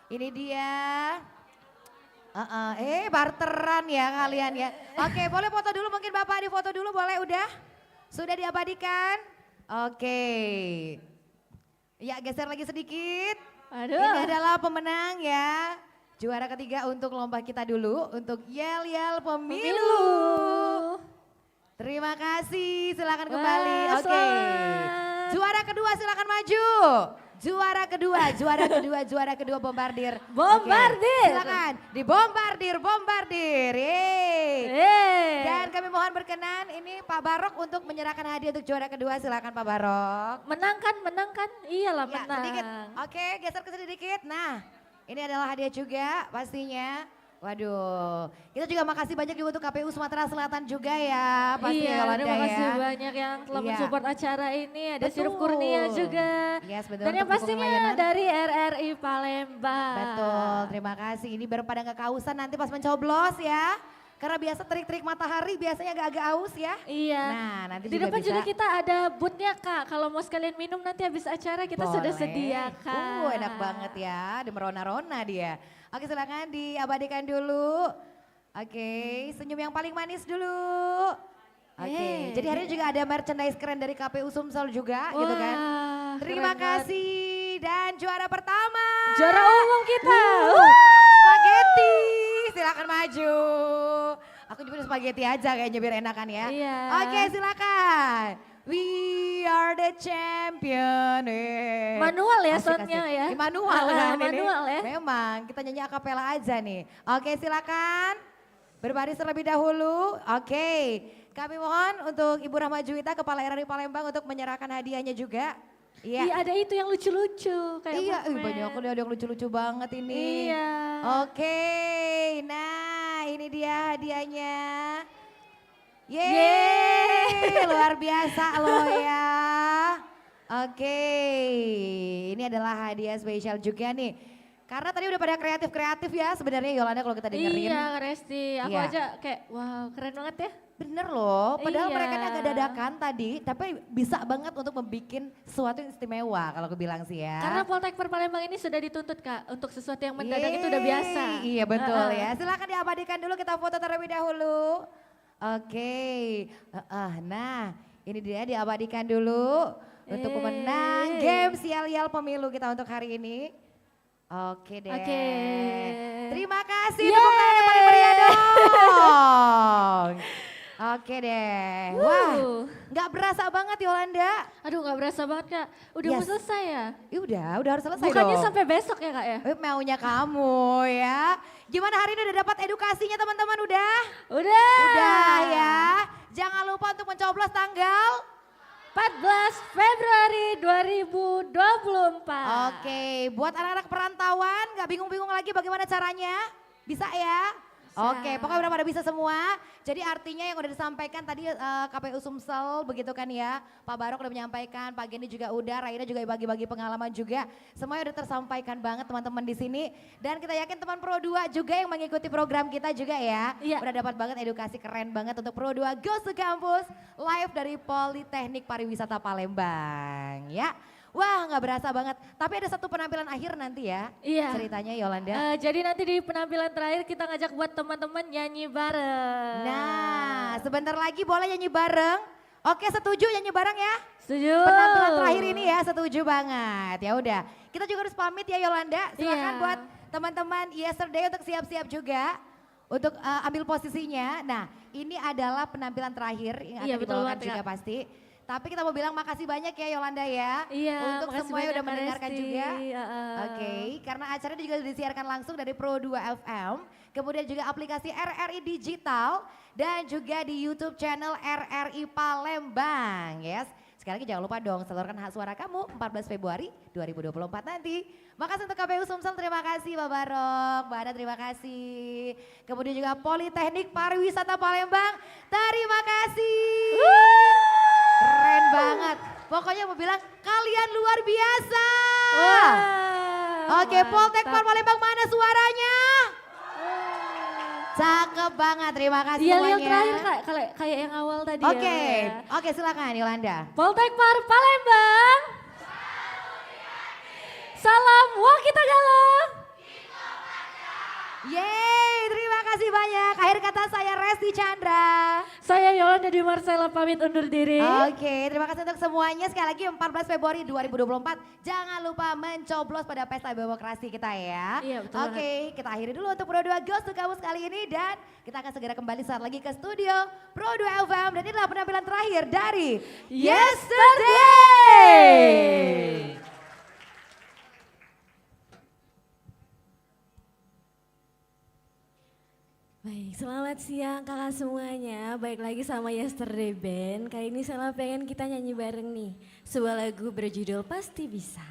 Ini dia. Barteran ya kalian ya. Oke, boleh foto dulu mungkin Bapak di foto dulu boleh udah? Sudah diabadikan? Oke. Ya geser lagi sedikit. Aduh. Ini adalah pemenang ya. Juara ketiga untuk lomba kita dulu untuk Yel Yel Pemilu. Terima kasih, silakan kembali. Wah, Oke. selamat. Juara kedua silakan maju. Juara kedua Bombardir. Bombardir. Oke, silakan bombardir. Yeay. Dan kami mohon berkenan ini Pak Barok untuk menyerahkan hadiah untuk juara kedua. Silakan Pak Barok. Menang kan? Iyalah Ya, menang. sedikit. Oke, geser ke sedikit. Nah, ini adalah hadiah juga pastinya. Waduh, kita juga makasih banyak juga untuk KPU Sumatera Selatan juga ya, pasti Iya, Yolanda terima kasih ya. banyak yang telah Iya. mensupport acara ini. Ada Betul. sirup kurnia juga. Yes, betul, Dan yang untuk dukungan pastinya layanan. dari RRI Palembang. Betul, terima kasih. Ini biar pada nggak kehausan nanti pas mencoblos ya. Karena biasa terik-terik matahari biasanya agak-agak aus ya. Iya. Nah, nanti Di juga depan bisa. juga kita ada boothnya Kak. Kalau mau sekalian minum nanti habis acara kita sudah Boleh. sediakan. Enak banget ya, di merona-rona dia. Oke silakan diabadikan dulu. Oke, senyum yang paling manis dulu. Oke, jadi hari ini juga ada merchandise keren dari KPU Sumsel juga gitu kan. Terima keren banget. kasih dan juara pertama. Juara umum kita. Spaghetti, silakan maju. Aku nyebut spaghetti aja kayaknya biar enakan ya. Iya. Oke silakan. We are the champion. Manual ya Asik, soundnya asik. ya. Manual kan ini. Manual ya. Memang kita nyanyi akapela aja nih. Oke silakan. Berbaris terlebih dahulu. Oke. Kami mohon untuk Ibu Rahma Juwita Kepala RRI Palembang untuk menyerahkan hadiahnya juga. Iya. Iya ada itu yang lucu-lucu kayak Iya, permen. banyak aku lihat yang lucu-lucu banget ini. Iya. Oke, nah ini dia hadiahnya. Yeay. Luar biasa loh ya. Oke, ini adalah hadiah spesial juga nih. Karena tadi udah pada kreatif-kreatif ya sebenarnya Yolanda kalau kita dengerin. Iya Resti, aku Iya. aja kayak wow keren banget ya. Bener loh, padahal Iya. mereka ini agak dadakan tadi, tapi bisa banget untuk membuat sesuatu yang istimewa kalau aku bilang sih ya. Karena Poltek Palembang ini sudah dituntut Kak untuk sesuatu yang mendadak itu udah biasa. Iya betul Heeh. ya. Silakan diabadikan dulu, kita foto terlebih dahulu. Oke. Nah, ini dia diabadikan dulu untuk pemenang games Yel-Yel Pemilu kita untuk hari ini. Oke deh. Oke. Terima kasih. Yeay. Tepuk tangan yang paling meriah dong. Oke deh. Wah, nggak berasa banget Yolanda. Aduh nggak berasa banget Kak. Udah mau Yes. selesai ya? Udah harus selesai Bukannya dong. sampai besok ya Kak ya? Maunya kamu ya. Gimana hari ini udah dapat edukasinya teman-teman udah? Udah. Udah ya. Jangan lupa untuk mencoblos tanggal 14 Februari 2024. Oke, buat anak-anak perantauan nggak bingung-bingung lagi bagaimana caranya? Bisa ya? Oke, pokoknya udah pada bisa semua. Jadi artinya yang udah disampaikan tadi KPU Sumsel begitu kan ya. Pak Barok udah menyampaikan, Pak Geni juga udah, Raina juga bagi-bagi pengalaman juga. Semuanya udah tersampaikan banget teman-teman di sini. Dan kita yakin teman Pro 2 juga yang mengikuti program kita juga ya. Iya. Udah dapat banget edukasi keren banget untuk Pro 2 Goes to Campus live dari Politeknik Pariwisata Palembang ya. Wah nggak berasa banget, tapi ada satu penampilan akhir nanti ya. Iya. Ceritanya Yolanda. Jadi nanti di penampilan terakhir kita ngajak buat teman-teman nyanyi bareng. Nah, sebentar lagi boleh nyanyi bareng. Oke, setuju nyanyi bareng ya? Setuju. Penampilan terakhir ini ya, setuju banget. Ya udah, kita juga harus pamit ya Yolanda. Silakan Iya. buat teman-teman Yesterday untuk siap-siap juga. untuk ambil posisinya. Nah, ini adalah penampilan terakhir yang akan Iya, betul dibawakan banget, juga Kak. pasti. Tapi kita mau bilang makasih banyak ya Yolanda ya. Iya, untuk makasih semua yang banyak, udah Kak mendengarkan Resti. juga. Oke, karena acaranya juga disiarkan langsung dari Pro 2 FM. Kemudian juga aplikasi RRI Digital dan juga di YouTube channel RRI Palembang. Yes. Sekali lagi jangan lupa dong salurkan hak suara kamu 14 Februari 2024 nanti. Makasih untuk KPU Sumsel, terima kasih Mbak Barok, Mbak Ana terima kasih. Kemudian juga Politeknik Pariwisata Palembang, terima kasih. Keren banget. Pokoknya mau bilang kalian luar biasa. Oke, Poltek Par Palembang mana suaranya? Cakep banget, terima kasih Iya, semuanya. yang terakhir Kak, kayak yang awal tadi Oke, ya. oke silakan Yolanda. Poltek Par Palembang. Salam Wakita Galuh. Yeay, terima kasih banyak. Akhir kata saya Resti Chandra. Saya Yolanda Dwi Marcella pamit undur diri. Oke, terima kasih untuk semuanya. Sekali lagi 14 Februari 2024. Jangan lupa mencoblos pada pesta demokrasi kita ya. Iya, betul Oke, kita akhiri dulu untuk Pro 2 Ghost to Campus kali ini. Dan kita akan segera kembali saat lagi ke studio Pro 2 FM. Dan inilah penampilan terakhir dari Yesterday. Baik, selamat siang kakak semuanya. Baik lagi sama Yesterday Band. Kali ini saya pengen kita nyanyi bareng nih. Sebuah lagu berjudul Pasti Bisa.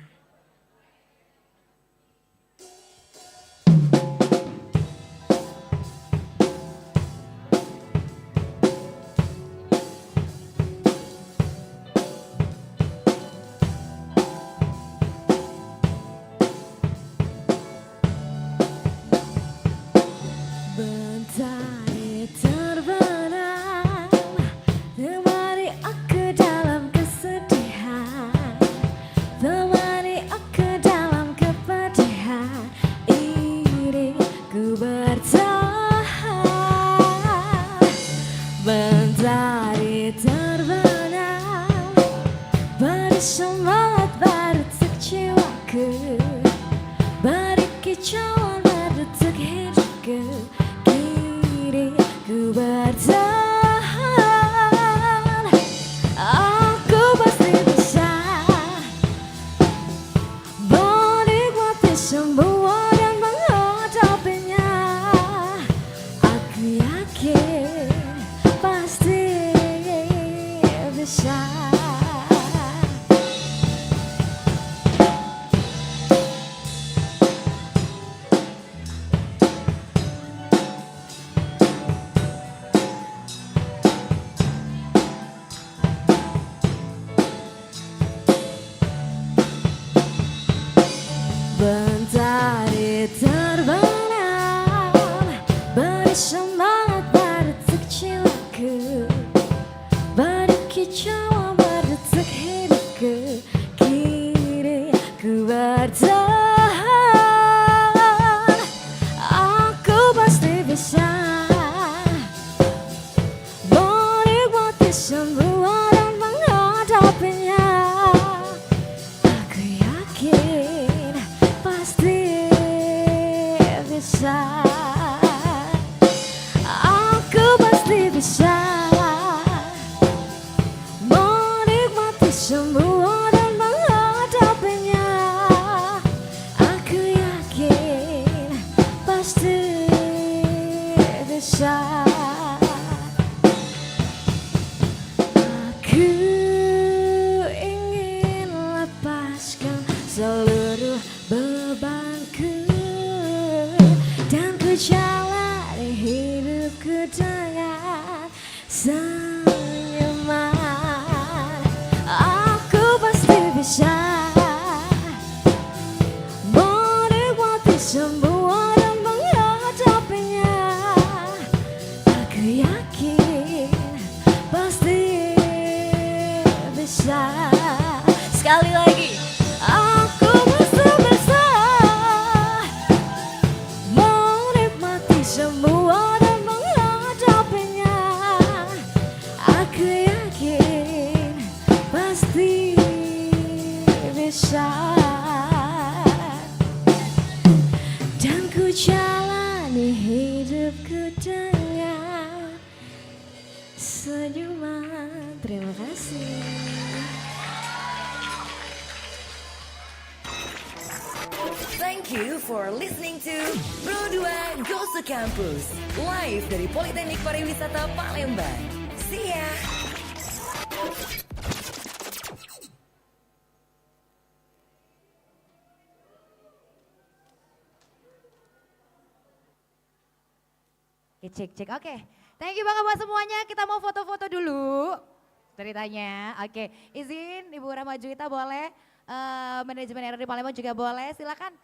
Mentari terbenam, temani aku dalam kesedihan, temani aku dalam kepedihan. Ini ku bertahan. Mentari terbenam, beri semangat baru untuk jiwaku, beri kicauan baru untuk hidupku. Kini ku bertahan, aku pasti bisa menikmati semua dan menghadapinya. Aku yakin pasti bisa. Mentari terbenam, beri semangat pada untuk jiwaku, beri kicauan pada untuk hidupku. Kini ku bertahan, aku pasti bisa menikmati semua dan menghadapinya. Aku yakin pasti bisa. Aku pasti bisa menikmati semua dan menghadapinya. Aku yakin pasti bisa. Aku ingin lepaskan seluruh bebanku dan ku jalani hidupku dengan senyuman. Aku pasti bisa menikmati semua dan menghadapinya. Aku yakin pasti bisa. Sekali lagi, aku pasti bisa menikmati semua dan menghadapinya. Aku yakin pasti bisa. dengan senyuman. Terima kasih. Thank you for listening to Pro2 Goes to Campus, live dari Politeknik Pariwisata Palembang. See ya! Cek. Oke. Thank you banget buat semuanya. Kita mau foto-foto dulu. Ceritanya. Oke. Izin Ibu Rahma Juwita boleh. Manajemen RRI Palembang juga boleh. Silakan.